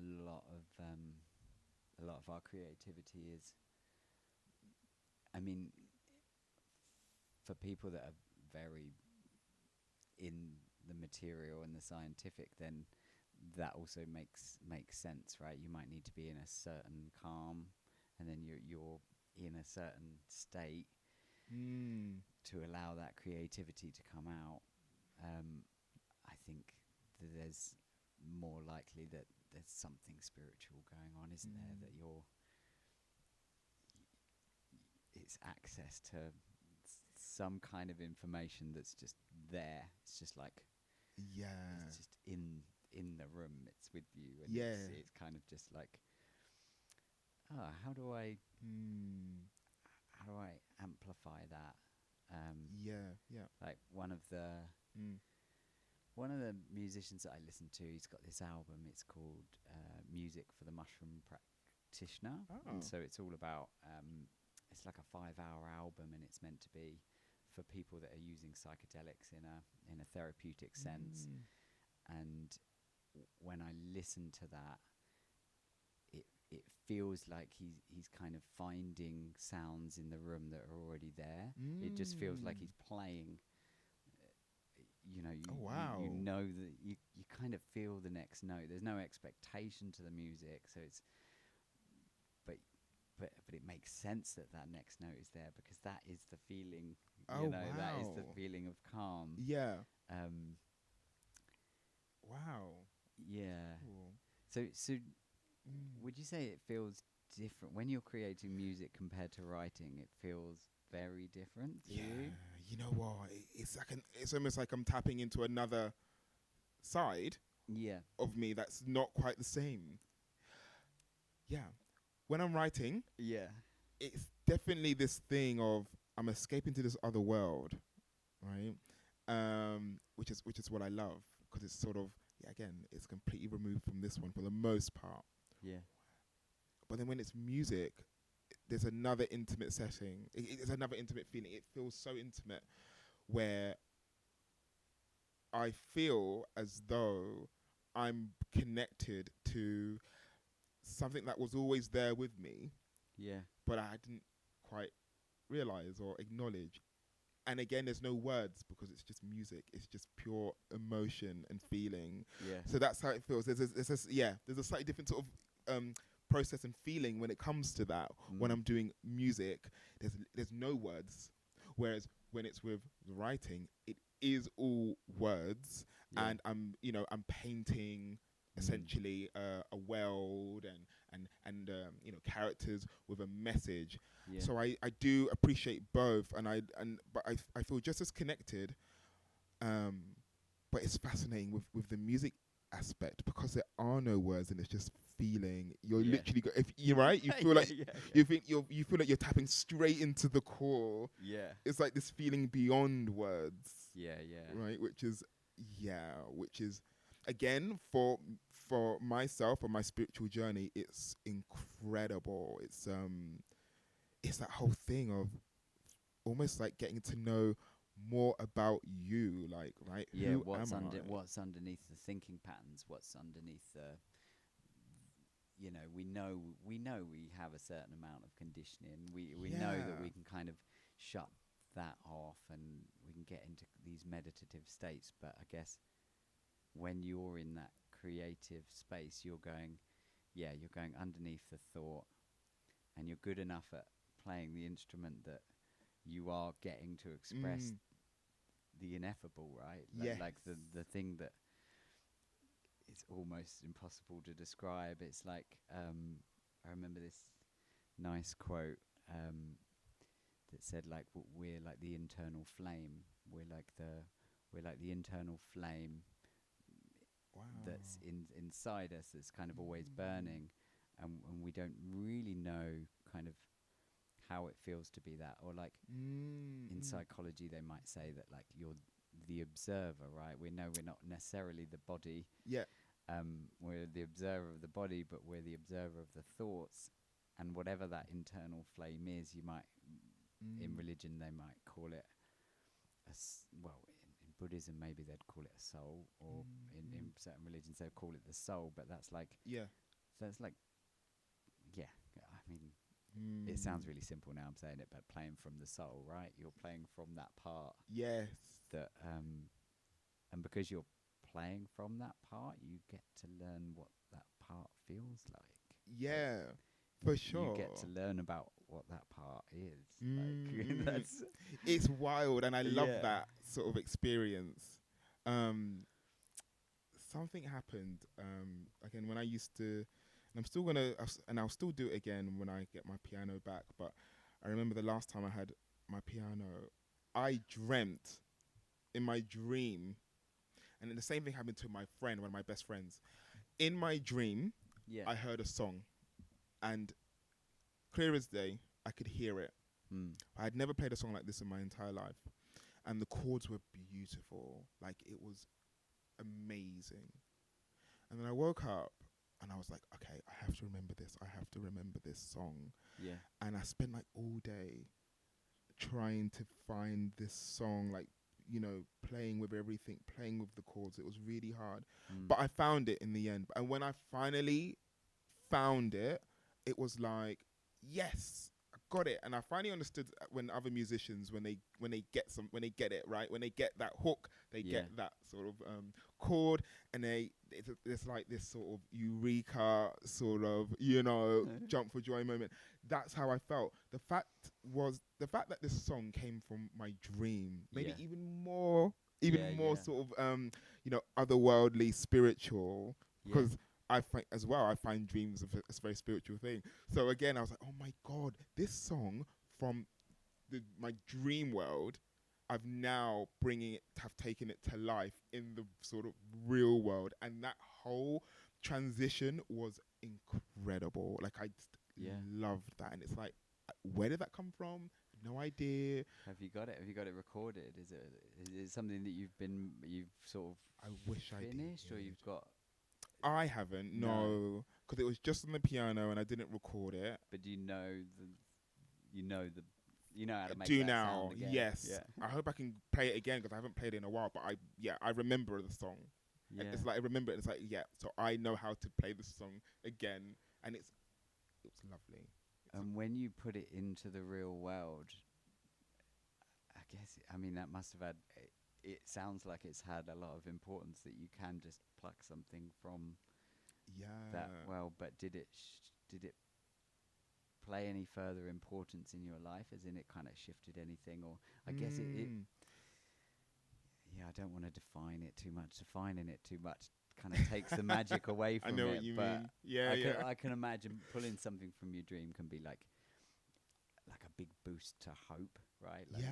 lot of our creativity is. I mean, for people that are very in the material and the scientific, then that also makes sense, right? You might need to be in a certain calm, and then you're in a certain state Mm. to allow that creativity to come out. I think there's more likely that there's something spiritual going on, isn't there? That it's access to some kind of information that's just there. It's just like Yeah. it's just in the room. It's with you, and Yeah. it's kind of just like, oh, Mm. how do I amplify that? Yeah. Yeah. Like Mm. one of the musicians that I listen to, he's got this album. It's called Music for the Mushroom Practitioner, and Oh. so it's all about. It's like a 5-hour album, and it's meant to be for people that are using psychedelics in a therapeutic sense. Mm. And when I listen to that, it feels like he's kind of finding sounds in the room that are already there. It just feels like he's playing. You know, Oh wow. you know that you kind of feel the next note. There's no expectation to the music, so it's but but it makes sense that next note is there because that is the feeling. Oh You know, that is the wow. feeling of calm. Yeah. Um, Wow. yeah. Cool. So Mm. would you say it feels different when you're creating music compared to writing? It feels very different to Yeah. you. You know what? It's almost like I'm tapping into another side Yeah. of me that's not quite the same. Yeah. When I'm writing, Yeah. it's definitely this thing of I'm escaping to this other world, right? Which is what I love. because it's sort of, yeah, again, it's completely removed from this one for the most part. Yeah. But then when it's music, there's another intimate setting. It's another intimate feeling. It feels so intimate where I feel as though I'm connected to something that was always there with me, Yeah. but I didn't quite realize or acknowledge. And again, there's no words because it's just music. It's just pure emotion and feeling. Yeah. So that's how it feels. There's a slightly different sort of process and feeling when it comes to that. When I'm doing music, there's no words, whereas when it's with writing, it is all words, Yeah. and I'm painting essentially a world and characters with a message. Yeah. So I do appreciate both, but I feel just as connected. But it's fascinating with the music aspect because there are no words and it's just feeling. You're Yeah. literally if you're right, you feel like yeah. you feel like you're tapping straight into the core. Yeah. It's like this feeling beyond words. Yeah. Yeah. Right, which is again for myself and my spiritual journey, it's incredible. It's that whole thing of almost like getting to know more about you, like, right? Yeah. Who What's am I? what's underneath the thinking patterns? What's underneath the we know we have a certain amount of conditioning. We know that Yeah. we can kind of shut that off and we can get into these meditative states. But I guess when you're in that creative space, you're going underneath the thought, and you're good enough at playing the instrument that you are getting to express the ineffable, right? Yes. Like the thing that it's almost impossible to describe. It's like I remember this nice quote that said like we're like the internal flame. We're like the internal flame Wow. that's inside us. That's kind of always burning, and we don't really know kind of how it feels to be that. Or like in psychology, they might say that like you're the observer, right? We know we're not necessarily the body. Yeah. We're the observer of the body, but we're the observer of the thoughts, and whatever that internal flame is, you might in religion they might call it in Buddhism maybe they'd call it a soul, or in certain religions they'd call it the soul. But that's like Yeah. I mean, it sounds really simple now I'm saying it, but playing from the soul, right? You're playing from that part Yes. that and because you're playing from that part, you get to learn what that part feels like. Yeah. For sure. You get to learn about what that part is. Like, that's It's wild, and I love Yeah. that sort of experience. Something happened again when I used to, and I'm still gonna, and I'll still do it again when I get my piano back. But I remember the last time I had my piano, I dreamt in my dream, and then the same thing happened to my friend, one of my best friends. In my dream, yeah. I heard a song, and clear as day, I could hear it. I had never played a song like this in my entire life, and the chords were beautiful. Like, it was amazing. And then I woke up, and I was like, okay, I have to remember this. I have to remember this song. Yeah. And I spent like all day trying to find this song, like, playing with everything, playing with the chords. It was really hard. But I found it in the end. And when I finally found it, it was like, yes, I got it. And I finally understood when other musicians, when they get it right, when they get that hook, they get that sort of chord, and it's like this sort of eureka, sort of jump for joy moment. That's how I felt. The fact that this song came from my dream made it even more sort of otherworldly, spiritual, because I find dreams a very spiritual thing. So again, I was like, oh my God, this song from my dream world, I've now have taken it to life in the sort of real world. And that whole transition was incredible. Like, I just loved that. And it's like, where did that come from? no idea. Have you got it? Have you got it recorded? Is it something that you've sort of I wish I finished, or did. you've got? I haven't, No. no, because it was just on the piano and I didn't record it. But you know the, you know how I to make do that now, sound again. yes. Yeah. I hope I can play it again because I haven't played it in a while. But I remember the song. Yeah. It's like I remember it. It's like so I know how to play the song again, and it's lovely. And when you put it into the real world, I guess I mean that must have had. It sounds like it's had a lot of importance that you can just pluck something from that. Well, but did it play any further importance in your life? As in, it kind of shifted anything, or I guess it. Yeah, I don't want to define it too much. Defining it too much kind of takes the magic away from it. I know what you mean. Yeah, I can imagine pulling something from your dream can be like a big boost to hope, right? Like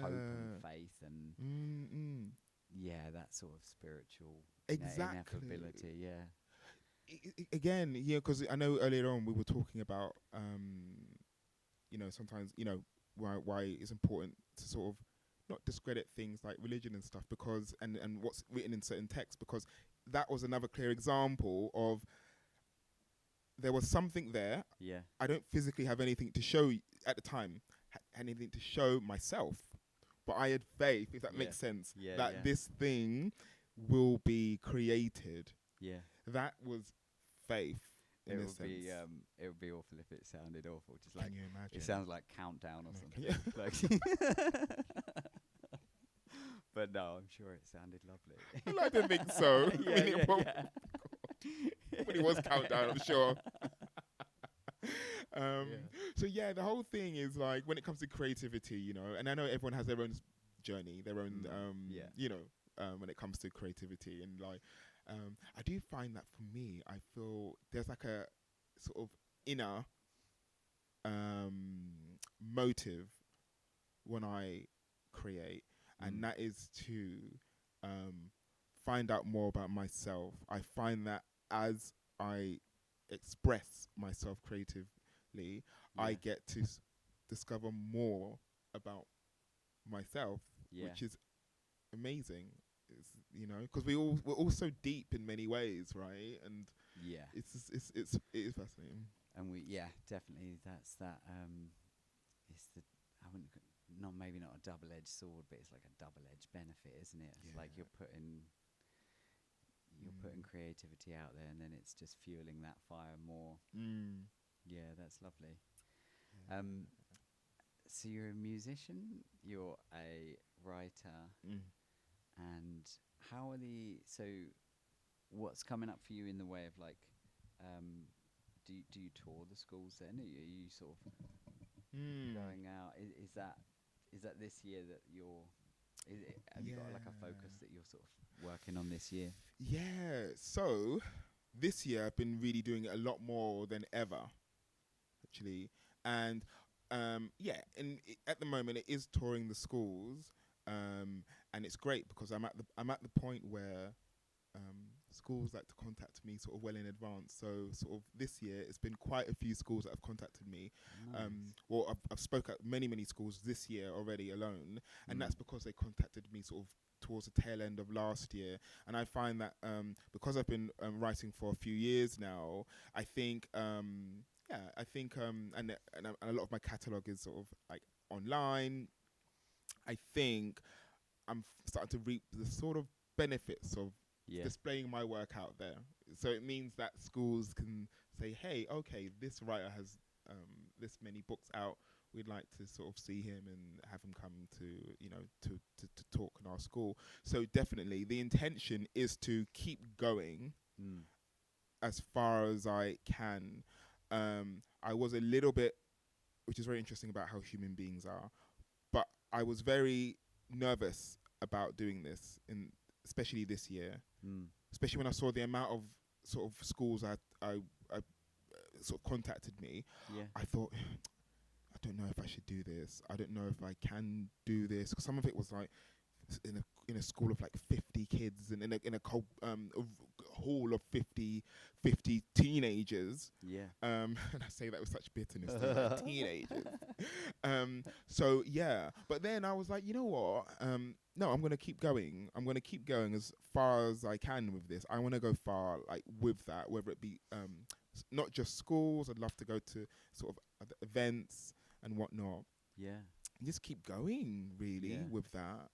hope and faith and yeah, that sort of spiritual exactly. ineffability. Yeah. Again, yeah, because I know earlier on we were talking about, sometimes, why it's important to sort of not discredit things like religion and stuff because, and what's written in certain texts, because that was another clear example of there was something there. Yeah. I don't physically have anything to show at the time, anything to show myself, but I had faith, if that makes sense, that this thing will be created. Yeah. That was faith. It would be awful if it sounded awful. Just like, can you imagine? It sounds like Countdown or something. Like but no, I'm sure it sounded lovely. I don't think so. When it was Countdown, I'm sure. So yeah, the whole thing is like when it comes to creativity, and I know everyone has their own journey, their own, when it comes to creativity, and like, I do find that for me, I feel there's like a sort of inner motive when I create, and that is to find out more about myself. I find that as I express myself creatively, I get to discover more about myself, which is amazing. Because we're all so deep in many ways, right? And it is fascinating. And definitely that's that. It's the maybe not a double-edged sword, but it's like a double-edged benefit, isn't it? It's like you're putting creativity out there, and then it's just fueling that fire more. Yeah, that's lovely. So you're a musician, you're a writer, and how are what's coming up for you in the way of like, do you tour the schools then? Are you sort of going out? Is that this year that have you got like a focus that you're sort of working on this year? Yeah, so this year I've been really doing it a lot more than ever, actually. And at the moment it is touring the schools, and it's great because I'm at the point where schools like to contact me sort of well in advance. So sort of this year it's been quite a few schools that have contacted me. Nice. I've spoke at many schools this year already alone, and that's because they contacted me sort of towards the tail end of last year. And I find that because I've been writing for a few years now, I think and a lot of my catalogue is sort of like online. I think I'm starting to reap the sort of benefits of displaying my work out there. So it means that schools can say, hey, okay, this writer has this many books out. We'd like to sort of see him and have him come to talk in our school. So definitely the intention is to keep going as far as I can. I was a little bit, which is very interesting about how human beings are, but I was very nervous about doing this, especially this year, especially when I saw the amount of sort of schools I sort of contacted me. I thought, I don't know if I should do this. I don't know if I can do this. 'Cause some of it was like in a school of like 50 kids and in a hall of 50 teenagers. Yeah. And I say that with such bitterness, they're like teenagers. So yeah, but then I was like, you know what? No, I'm gonna keep going. I'm gonna keep going as far as I can with this. I want to go far, like with that, whether it be not just schools. I'd love to go to sort of other events and whatnot. Yeah. Just keep going, really, Yeah. with that.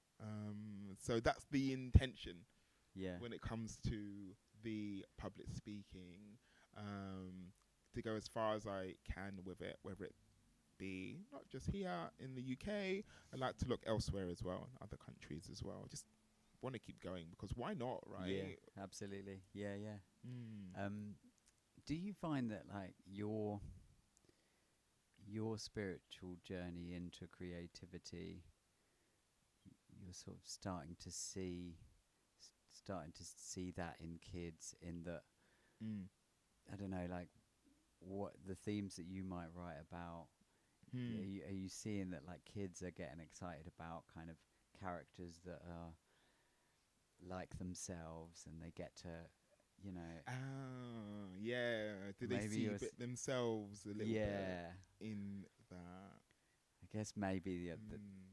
So that's the intention Yeah. when it comes to the public speaking. To go as far as I can with it, whether it be not just here in the UK. I like to look elsewhere as well, in other countries as well. Just want to keep going because why not, right? Yeah. Absolutely. Yeah. Yeah. Mm. Do you find that like your spiritual journey into creativity, you're sort of starting to see that in kids, in that Mm. I don't know, like what the themes that you might write about. Mm. Are you seeing that like kids are getting excited about kind of characters that are like themselves, and they get to, you know, Ah, yeah. Do they maybe see a bit themselves a little bit yeah. in that? I guess maybe the Mm.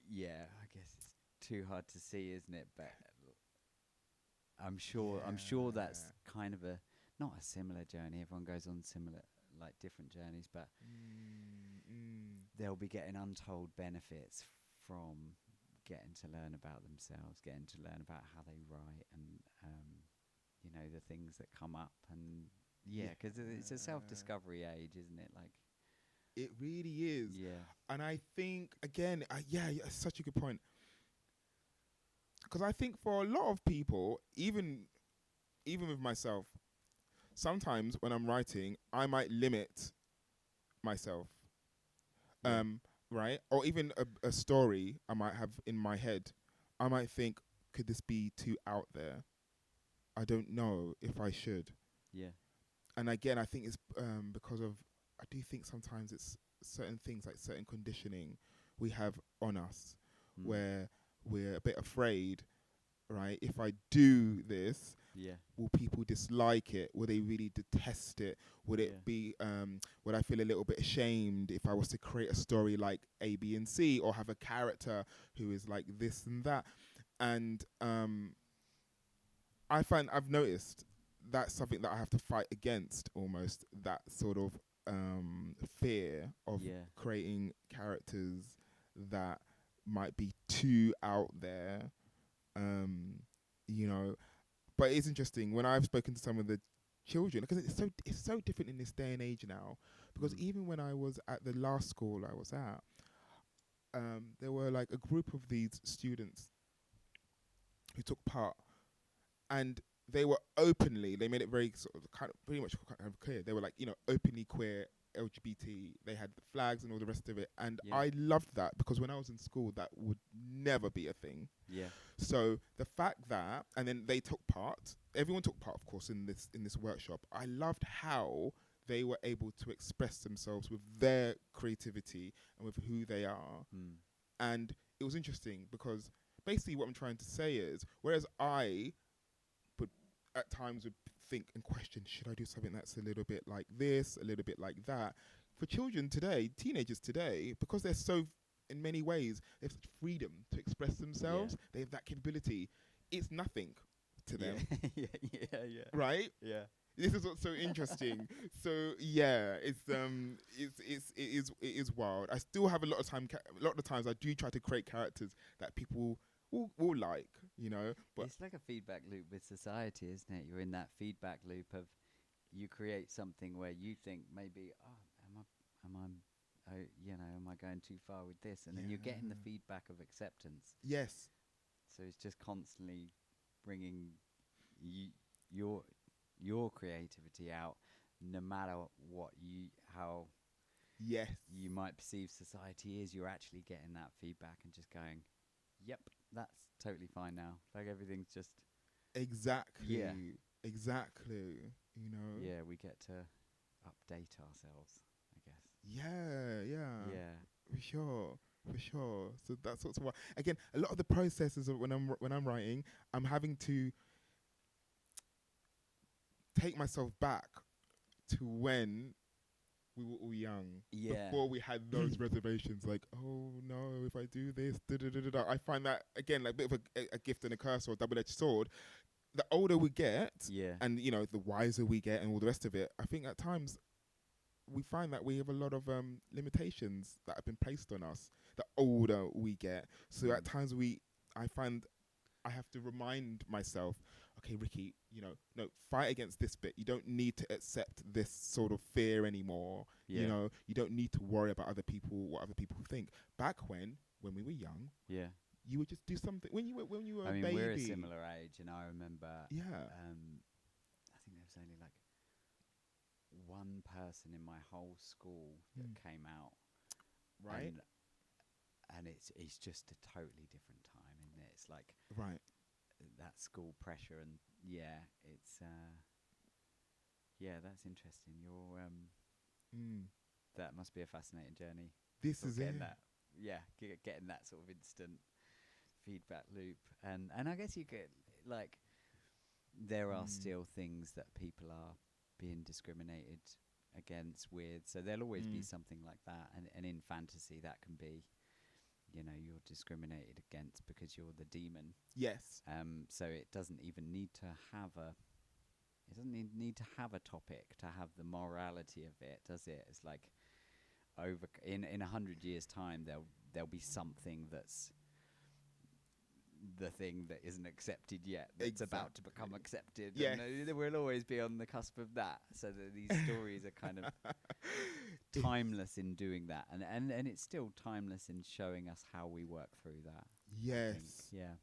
yeah. I guess it's too hard to see, isn't it? But I'm sure that's Yeah. kind of a not a similar journey. Everyone goes on similar, like different journeys, but Mm. Mm. they'll be getting untold benefits from getting to learn about themselves, getting to learn about how they write, and you know, the things that come up, and yeah, because it's a self-discovery age, isn't it? Like, It really is. yeah, And I think, again, yeah, it's such a good point. Because I think for a lot of people, even with myself, sometimes when I'm writing, I might limit myself, yeah, right? Or even a story I might have in my head. I might think, could this be too out there? I don't know if I should. yeah, And again, I think it's because of, I do think sometimes it's certain things like certain conditioning we have on us mm, where we're a bit afraid, right? If I do this, yeah, will people dislike it? Will they really detest it? Would yeah, it be, would I feel a little bit ashamed if I was to create a story like A, B, and C, or have a character who is like this and that? And I find I've noticed that's something that I have to fight against, almost that sort of fear of yeah, creating characters that might be too out there, um, you know. But it's interesting when I've spoken to some of the children, because it's so different in this day and age now. Because mm, even when I was at the last school I was at, there were like a group of these students who took part, and they were openly, they made it very sort of kind of pretty much kind of clear. They were like, you know, openly queer, LGBT. They had the flags and all the rest of it. And yeah, I loved that because when I was in school, that would never be a thing. yeah, So the fact that, and then they took part, everyone took part, of course, in this workshop. I loved how they were able to express themselves with their creativity and with who they are. mm, And it was interesting because basically what I'm trying to say is, whereas I would at times would think and question, should I do something that's a little bit like this, a little bit like that? For children today, teenagers today, because they're so, in many ways, they have such freedom to express yeah, themselves. They have that capability. It's nothing to yeah, them, yeah, yeah, yeah, right? yeah, This is what's so interesting. So yeah, it is wild. I still have a lot of time. A lot of the times, I do try to create characters that people will like, you know. But it's like a feedback loop with society, isn't it? You're in that feedback loop of, you create something where you think maybe, oh, you know, am I going too far with this? And then you're getting the yeah, feedback of acceptance. yes, So it's just constantly bringing y- your your creativity out, no matter what how yes. you might perceive society is. You're actually getting that feedback and just going, yep, that's totally fine now. Like everything's just, yeah, Exactly. Exactly. You know? yeah. We get to update ourselves, I guess. Yeah, yeah. Yeah, For sure. For sure. So that's sort of what, again, a lot of the processes of when I'm writing, I'm having to take myself back to when we were all young, Yeah. before we had those reservations, like, oh no, if I do this, da da da da da. I find that again like a bit of a gift and a curse or a double-edged sword. The older we get, Yeah. and you know, the wiser we get, and all the rest of it, I think at times we find that we have a lot of limitations that have been placed on us. The older we get, so at times I find I have to remind myself, okay, Ricky, you know, no, fight against this bit. You don't need to accept this sort of fear anymore. Yeah. You know, you don't need to worry about other people, what other people think. Back when we were young, Yeah. you would just do something. When you were I a mean, baby. we're a similar age, and I remember. Yeah. I think there was only like one person in my whole school that came out. Right. And it's just a totally different time, isn't it? It's like Right. that school pressure, and it's that's interesting. That must be a fascinating journey. This sort is of getting it. that, getting that sort of instant feedback loop, and I guess you get like there are still things that people are being discriminated against with, so there'll always be something like that, and in fantasy that can be, you know, you're discriminated against because you're the demon. Yes. So it doesn't even need to have need to have a topic to have the morality of it, does it? It's like in 100 years time there'll be something that's the thing that isn't accepted yet, that's about to become accepted. Yes. And we'll always be on the cusp of that, so that these stories are kind of timeless in doing that, and it's still timeless in showing us how we work through that. Yes. Yeah.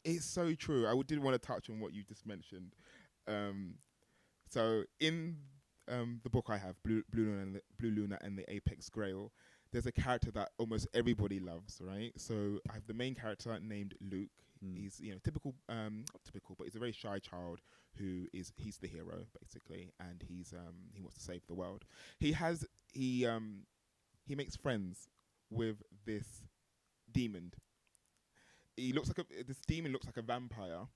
It's so true. I did want to touch on what you just mentioned. So in the book I have, Blue Luna and the Apex Grail, there's a character that almost everybody loves, right? So I have the main character named Luke. He's, you know, not typical, but he's a very shy child he's the hero basically, and he wants to save the world. He makes friends with this demon. This demon looks like a vampire.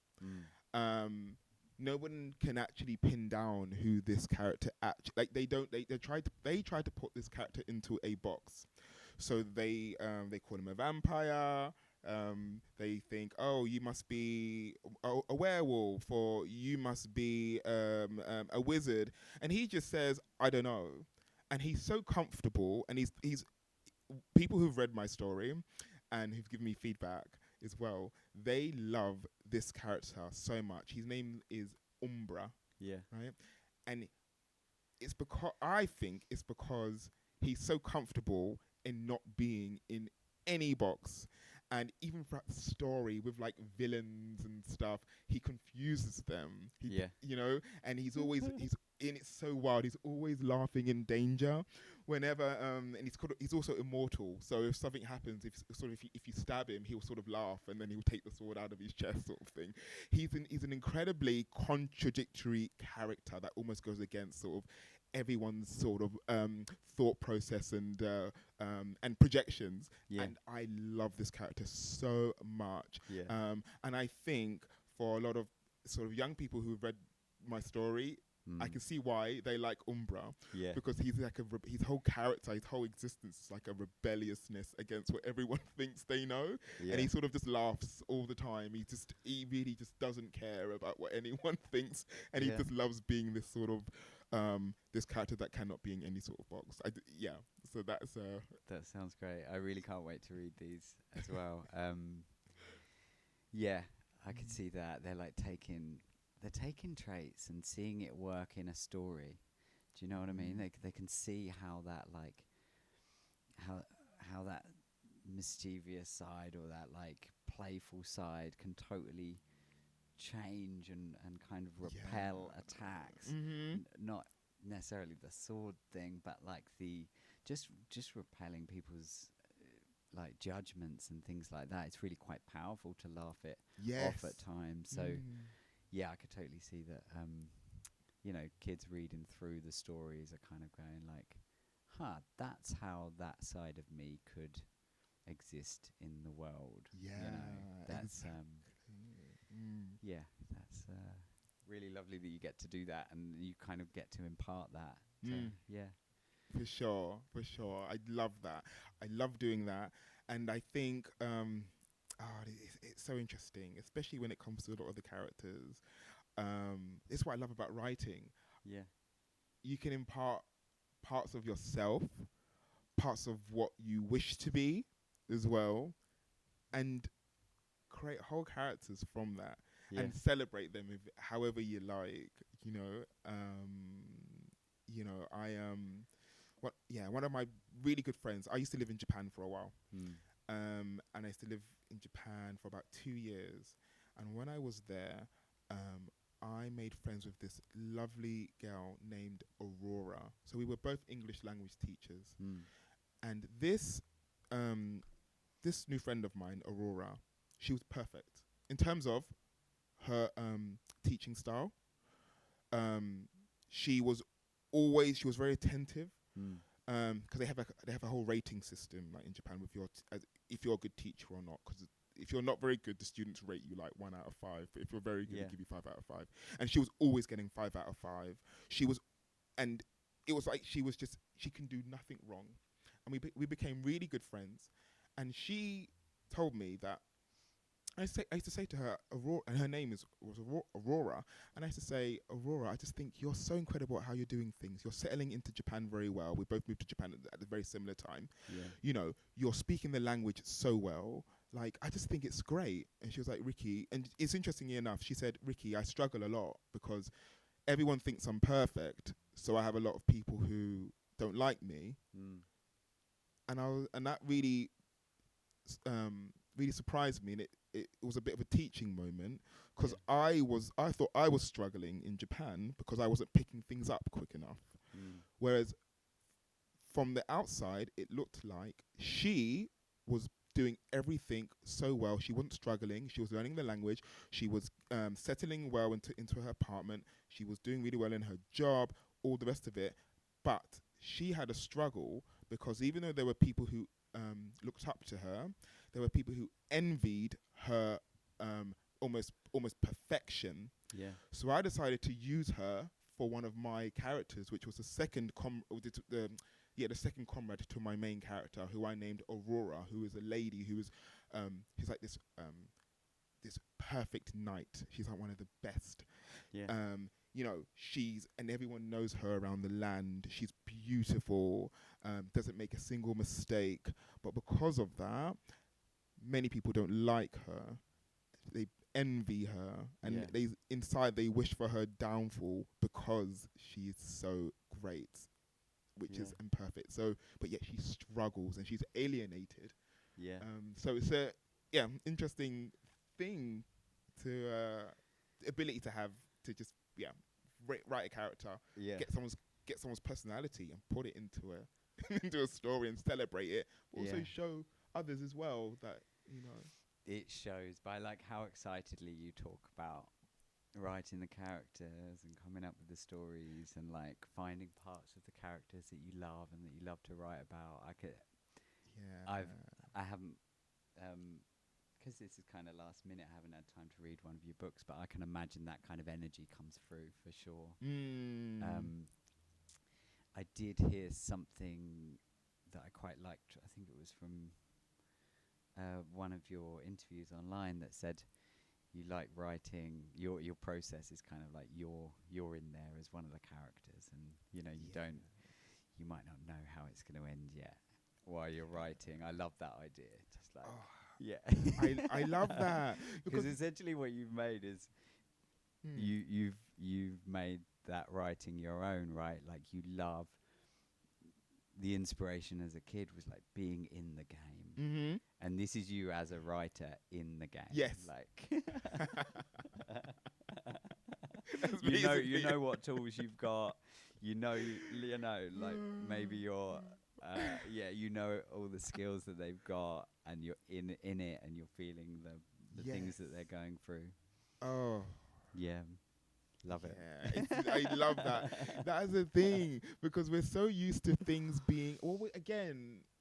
No one can actually pin down who this character they tried to put this character into a box. So they call him a vampire. They think, oh, you must be a werewolf, or you must be a wizard, and he just says, I don't know. And he's so comfortable, and he's people who've read my story and who've given me feedback as well, they love this character so much. His name is Umbra. Yeah. Right? And I think it's because he's so comfortable in not being in any box. And even throughout the story with like villains and stuff, he confuses them. You know, and he's it's so wild. He's always laughing in danger whenever, and he's also immortal. So if something happens, if you stab him, he'll sort of laugh, and then he'll take the sword out of his chest, sort of thing. He's an incredibly contradictory character that almost goes against sort of everyone's sort of thought process and projections. And I love this character so much. And I think for a lot of sort of young people who've read my story, I can see why they like Umbra, because he's like his whole character, his whole existence is like a rebelliousness against what everyone thinks they know, and he sort of just laughs all the time. He really just doesn't care about what anyone thinks, and he just loves being this sort of this character that cannot be in any sort of box. So that's that sounds great. I really can't wait to read these as well. I could see that they're taking traits and seeing it work in a story. Do you know what I mean? They can see how that how that mischievous side or that like playful side can totally change and kind of repel attacks. Not necessarily the sword thing, but like the just repelling people's like judgments and things like that. It's really quite powerful to laugh it off at times. So I could totally see that. You know, kids reading through the stories are kind of going like, that's how that side of me could exist in the world. You know, that's that's really lovely that you get to do that, and you kind of get to impart that. Mm. Yeah. For sure, for sure. I love that. I love doing that, and I think it's so interesting, especially when it comes to a lot of the characters. It's what I love about writing. Yeah. You can impart parts of yourself, parts of what you wish to be, as well, and create whole characters from that, Yeah. and celebrate them if, however you like. You know, I one of my really good friends. I used to live in Japan for a while, Mm. and I used to live in Japan for about 2 years. And when I was there, I made friends with this lovely girl named Aurora. So we were both English language teachers, Mm. and this new friend of mine, Aurora, she was perfect in terms of her teaching style. Um, she was very attentive. Mm. Because they have a whole rating system like in Japan with if you're a good teacher or not. Because if you're not very good, the students rate you like 1 out of 5. But if you're very good, Yeah. they give you 5 out of 5. And she was always getting 5 out of 5. And it was like she can do nothing wrong. And we became really good friends. And she told me that I used to say to her, Aurora, and her name was Aurora, and I used to say, Aurora, I just think you're so incredible at how you're doing things. You're settling into Japan very well. We both moved to Japan at a very similar time. Yeah. You know, you're speaking the language so well. Like, I just think it's great. And she was like, Ricky, and it's interestingly enough, she said, Ricky, I struggle a lot because everyone thinks I'm perfect, so I have a lot of people who don't like me. Mm. And that really really surprised me, and it was a bit of a teaching moment because I thought I was struggling in Japan because I wasn't picking things up quick enough. Mm. Whereas from the outside, it looked like she was doing everything so well. She wasn't struggling. She was learning the language. She was settling well into her apartment. She was doing really well in her job, all the rest of it. But she had a struggle because even though there were people who looked up to her, there were people who envied her almost perfection. Yeah. So I decided to use her for one of my characters, which was the second the second comrade to my main character, who I named Aurora, who is a lady who is she's like this perfect knight. She's like one of the best. Yeah. You know, and everyone knows her around the land. She's beautiful, doesn't make a single mistake. But because of that, many people don't like her. They envy her, and they wish for her downfall because she is so great, which is imperfect. So, but yet she struggles and she's alienated. Yeah. So it's a interesting thing to ability to have to just write a character, get someone's personality and put it into into a story and celebrate it. Also show others as well that it shows by like how excitedly you talk about writing the characters and coming up with the stories and like finding parts of the characters that you love and that you love to write about. I haven't because this is kind of last minute, I haven't had time to read one of your books, but I can imagine that kind of energy comes through for sure. I did hear something that I quite liked. I think it was from one of your interviews online that said you like writing. Your process is kind of like you're in there as one of the characters, and you might not know how it's going to end yet while you're writing. I love that idea. Just like I love that because essentially what you've made is you've made that writing your own, right? Like you love the inspiration as a kid was like being in the game, and this is you as a writer in the game. Yes, like you know what tools you've got. You know, like maybe you're. You know all the skills that they've got, and you're in it, and you're feeling the things that they're going through. Oh, yeah, love it. I love that. That is the thing, because we're so used to things being.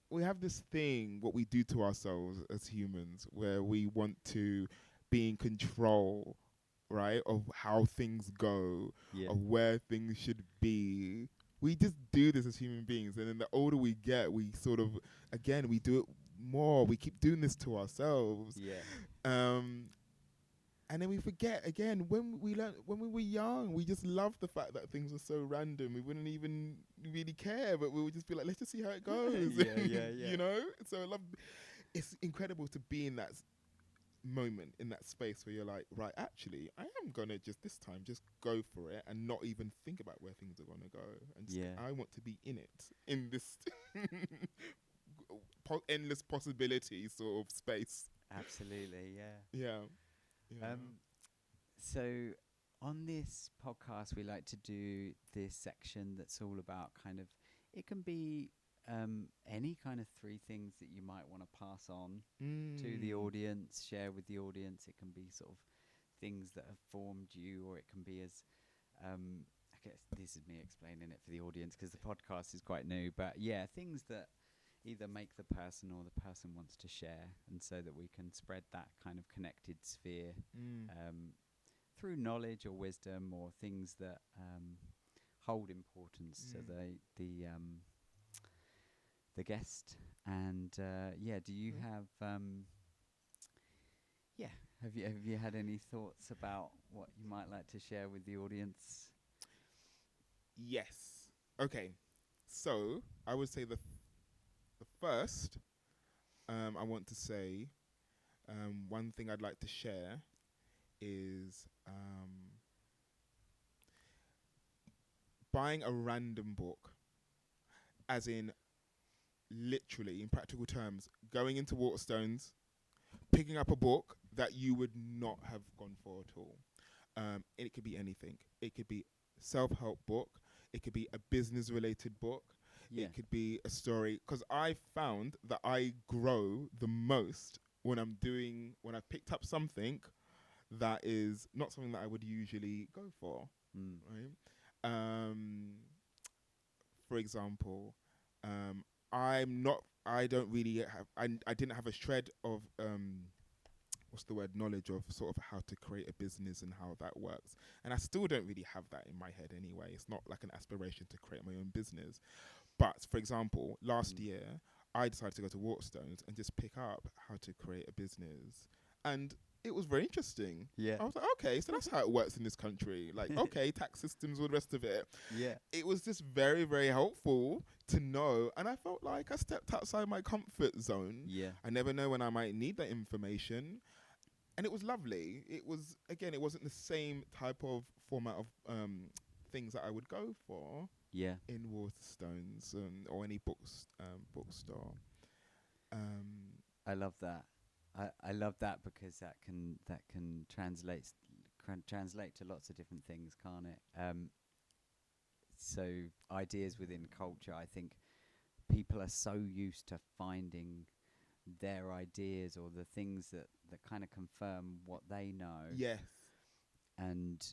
We have this thing, what we do to ourselves as humans, where we want to be in control right, of how things go, Yeah. of where things should be. We just do this as human beings, and then the older we get, we sort of, again, we do it more. We keep doing this to ourselves. Yeah. Um, and then we forget again when we were young, we just loved the fact that things were so random. We wouldn't even really care, but we would just be like, let's just see how it goes. Yeah. You know? So I love, it's incredible to be in that moment, in that space where you're like, right, actually, I am gonna just this time just go for it and not even think about where things are gonna go. And just, Yeah. I want to be in it, in this endless possibility sort of space. Absolutely. Yeah. Yeah. Yeah. So on this podcast, we like to do this section that's all about kind of, it can be any kind of three things that you might want to pass on to the audience, share with the audience. It can be sort of things that have formed you, or it can be as, I guess this is me explaining it for the audience because the podcast is quite new, but yeah, things that either make the person or the person wants to share, and so that we can spread that kind of connected sphere through knowledge or wisdom or things that hold importance to the guest. And yeah, do you have yeah, have you had any thoughts about what you might like to share with the audience? Yes. Okay. So I would say the first, I want to say, one thing I'd like to share is buying a random book, as in literally, in practical terms, going into Waterstones, picking up a book that you would not have gone for at all. It could be anything. It could be self-help book. It could be a business-related book. Yeah. It could be a story. Because I found that I grow the most when I've picked up something that is not something that I would usually go for, right? For example, I don't really have, I didn't have a shred of, what's the word, knowledge of sort of how to create a business and how that works. And I still don't really have that in my head anyway. It's not like an aspiration to create my own business. But for example, last year, I decided to go to Waterstones and just pick up how to create a business. And it was very interesting. Yeah. I was like, okay, so that's how it works in this country. Like, okay, tax systems, all the rest of it. Yeah. It was just very, very helpful to know. And I felt like I stepped outside my comfort zone. Yeah. I never know when I might need that information. And it was lovely. It was, again, it wasn't the same type of format of things that I would go for Yeah. in Waterstones or any bookstore. I love that. I love that because that can translate to lots of different things, can't it? So ideas within culture, I think people are so used to finding their ideas or the things that kind of confirm what they know. Yes. And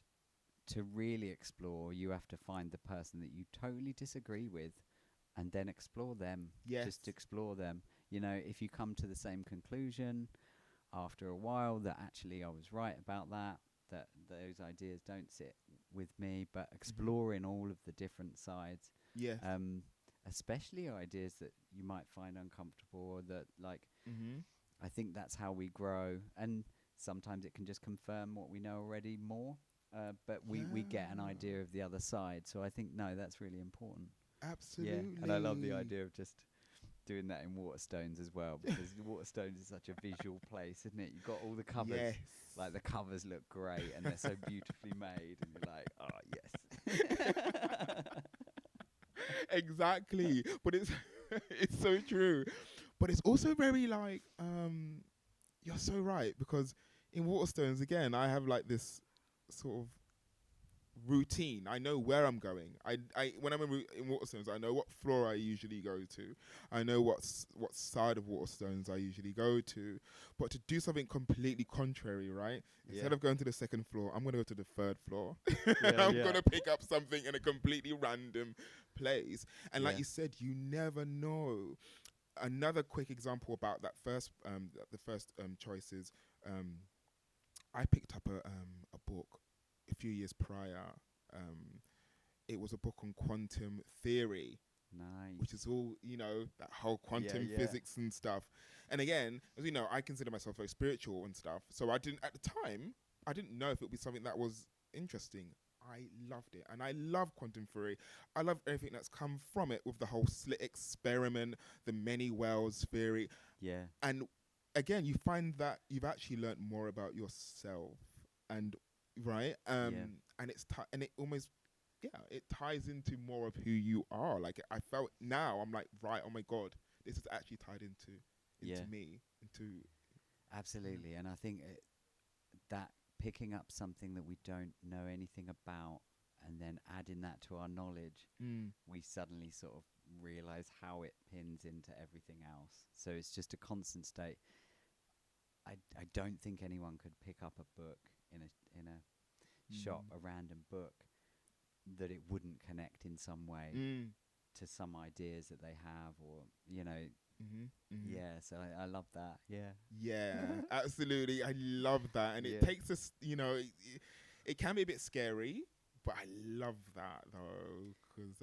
to really explore, you have to find the person that you totally disagree with and then explore them. Yes. Just explore them. You know, if you come to the same conclusion after a while that actually I was right about that those ideas don't sit with me, but exploring all of the different sides. Yes. Especially ideas that you might find uncomfortable or that, like, I think that's how we grow. And sometimes it can just confirm what we know already more. But we get an idea of the other side. So I think, no, that's really important. Absolutely. Yeah, and I love the idea of just doing that in Waterstones as well, because Waterstones is such a visual place, isn't it? You've got all the covers, Yes. like the covers look great and they're so beautifully made, and you're like, oh, yes. Exactly. But it's it's so true. But it's also very like, you're so right, because in Waterstones, again, I have like this sort of routine. I know where I'm going. I when I'm in Waterstones, I know what floor I usually go to. I know what side of Waterstones I usually go to. But to do something completely contrary, right? Instead of going to the second floor, I'm gonna go to the third floor. I'm gonna pick up something in a completely random place. And like you said, you never know. Another quick example about that first, the first choices. I picked up a book a few years prior. Um, it was a book on quantum theory, Nice. which is all, that whole Yeah, quantum yeah. physics and stuff. And again, as you know, I consider myself very spiritual and stuff. So I didn't, at the time, I didn't know if it would be something that was interesting. I loved it. And I love quantum theory. I love everything that's come from it with the whole slit experiment, the many worlds theory. Yeah. And again, you find that you've actually learnt more about yourself and, right? Yeah. And and it almost, yeah, it ties into more of who you are. Like I felt now, I'm like, right, oh my God, this is actually tied into Yeah. me, into, Absolutely. And I think that picking up something that we don't know anything about and then adding that to our knowledge, we suddenly sort of realize how it pins into everything else. So it's just a constant state. I don't think anyone could pick up a book in a shop, a random book, that it wouldn't connect in some way to some ideas that they have, or yeah. So I love that. Yeah. Yeah, absolutely. I love that. And it Yeah. takes us, it can be a bit scary, but I love that though, because,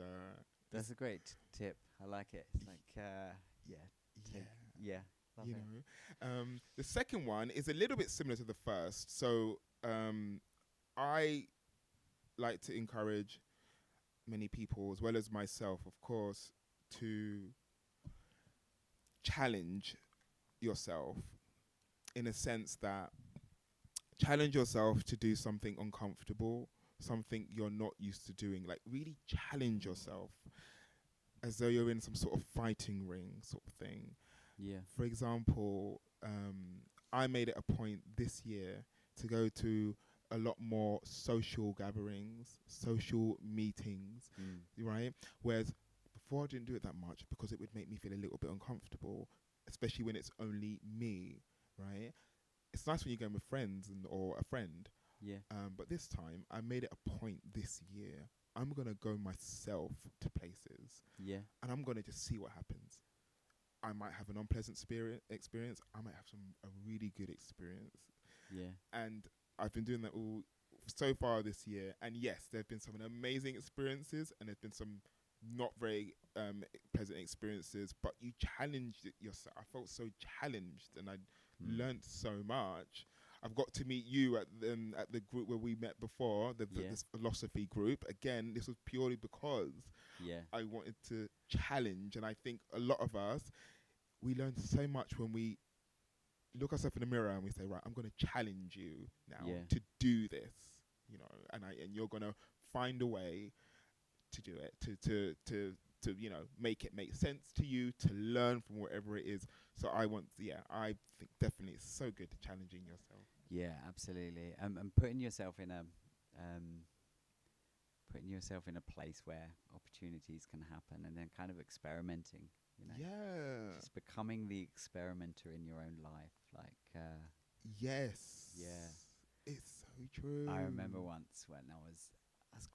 That's a great tip. I like it. It's like, yeah, yeah. yeah, love you it. know. The second one is a little bit similar to the first. So I like to encourage many people, as well as myself, of course, to challenge yourself in a sense that challenge yourself to do something uncomfortable, something you're not used to doing. Like really challenge yourself as though you're in some sort of fighting ring sort of thing. Yeah. For example, I made it a point this year to go to a lot more social gatherings, social meetings, right? Whereas before I didn't do it that much because it would make me feel a little bit uncomfortable, especially when it's only me, right? It's nice when you go with friends or a friend, Yeah. but this time I made it a point this year. I'm gonna go myself to places, Yeah. and I'm gonna just see what happens. I might have an unpleasant experience. I might have a really good experience. Yeah. And I've been doing that all so far this year. And yes, there have been some amazing experiences, and there's been some not very pleasant experiences. But you challenged yourself. I felt so challenged, and I learnt so much. I've got to meet you at the group where we met before, this philosophy group. Again, this was purely because I wanted to challenge, and I think a lot of us, we learn so much when we look ourselves in the mirror and we say, right, I'm going to challenge you now to do this, and you're going to find a way to do it, to make it make sense to you, to learn from whatever it is. So I think definitely it's so good challenging yourself. Yeah, absolutely. And putting yourself in a place where opportunities can happen, and then kind of experimenting, Yeah. just becoming the experimenter in your own life. Like, yes. yeah. It's so true. I remember once when I was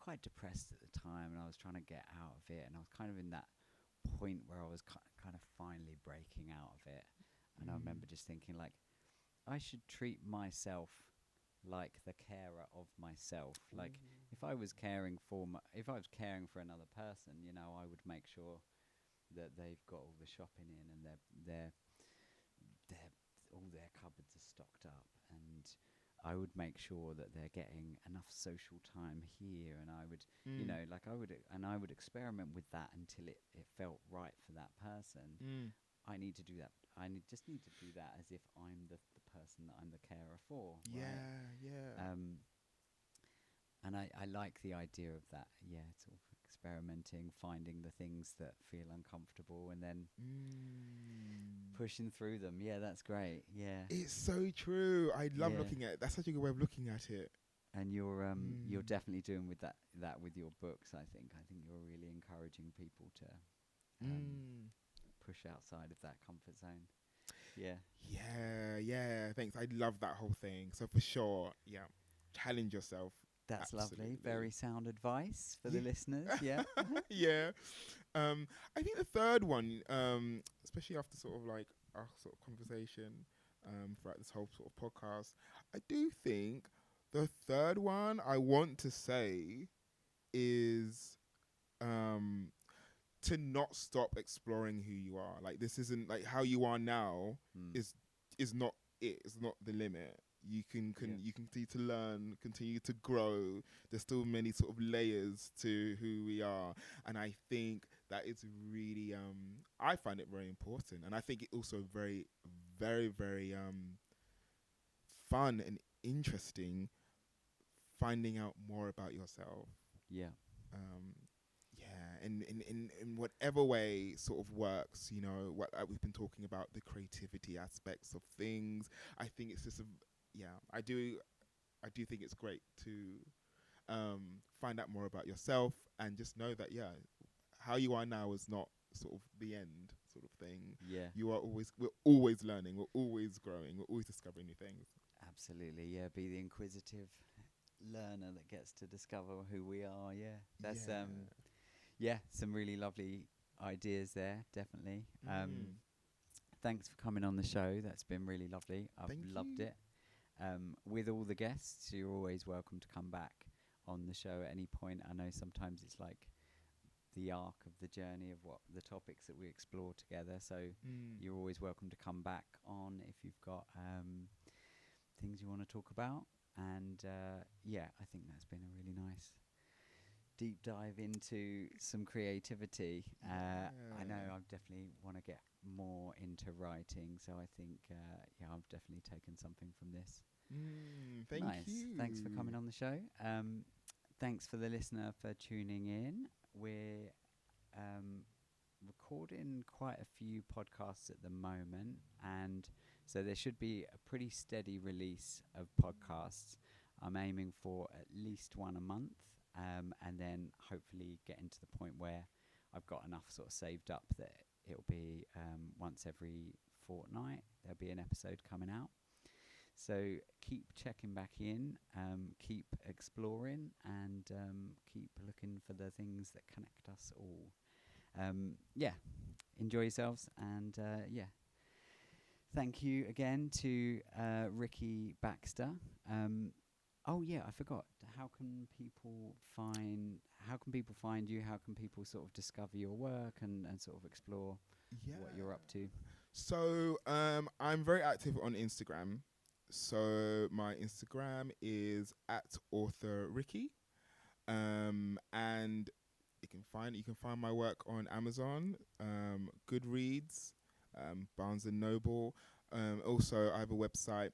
quite depressed at the time, and I was trying to get out of it, and I was kind of in that point where I was kind of finally breaking out of it. And I remember just thinking, like, I should treat myself like the carer of myself. Like, if I was caring for another person, I would make sure that they've got all the shopping in, and their all their cupboards are stocked up, and I would make sure that they're getting enough social time here, and I would, I would experiment with that until it felt right for that person. I need to do that. Just need to do that as if I'm the person that I'm the carer for. Yeah, right? yeah. And I like the idea of that. Yeah, sort of experimenting, finding the things that feel uncomfortable, and then pushing through them. Yeah, that's great. Yeah, it's so true. I love looking at it. That's such a good way of looking at it. And you're definitely doing with that with your books. I think you're really encouraging people to push outside of that comfort zone. Yeah. Thanks. I love that whole thing. So for sure, challenge yourself. That's Absolutely. lovely. Very sound advice for the listeners. Yeah. Yeah. I think the third one, especially after sort of like our sort of conversation, throughout this whole sort of podcast. I do think the third one I want to say is um, to not stop exploring who you are. Like this isn't like how you are now Mm. is not it. It's not the limit. You can you can continue to learn, continue to grow. There's still many sort of layers to who we are, and I think that is really I find it very important, and I think it also very fun and interesting finding out more about yourself. Yeah. Um, yeah, in whatever way sort of works, you know, what we've been talking about, the creativity aspects of things. I think it's just I do think it's great to find out more about yourself and just know that how you are now is not sort of the end sort of thing. Yeah. We're always learning, we're always growing, we're always discovering new things. Absolutely. Yeah. Be the inquisitive learner that gets to discover who we are. Yeah. That's Yeah. yeah, some really lovely ideas there, definitely. Mm. Thanks for coming on the show. That's been really lovely. I've Thank loved you. it. With all the guests, you're always welcome to come back on the show at any point. I know sometimes it's like the arc of the journey of what the topics that we explore together. So you're always welcome to come back on if you've got things you want to talk about. And yeah, I think that's been a really nice deep dive into some creativity. I know I definitely want to get more into writing, so I think yeah, I've definitely taken something from this. Thank Nice. you. Thanks for coming on the show. Thanks for the listener for tuning in. We're recording quite a few podcasts at the moment, and so there should be a pretty steady release of podcasts. I'm aiming for at least one a month, and then hopefully getting to the point where I've got enough sort of saved up that it'll be once every fortnight there'll be an episode coming out. So keep checking back in, keep exploring, and keep looking for the things that connect us all. Yeah, enjoy yourselves, and yeah. Thank you again to Ricky Baxter. Oh yeah, I forgot. How can people find you? How can people sort of discover your work and sort of explore what you're up to? So I'm very active on Instagram. So my Instagram is at author Ricky. And you can find my work on Amazon, Goodreads, Barnes and Noble. Also I have a website,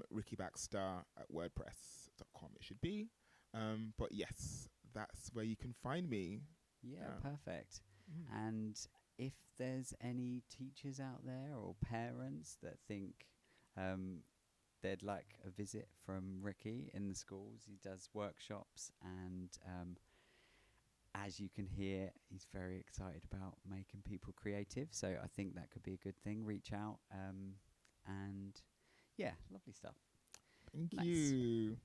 Ricky Baxter at WordPress.com it should be. But yes, that's where you can find me. Yeah, perfect. And if there's any teachers out there or parents that think they'd like a visit from Ricky in the schools, he does workshops, and as you can hear, he's very excited about making people creative. So I think that could be a good thing. Reach out, and yeah, lovely stuff. Thank Nice. you.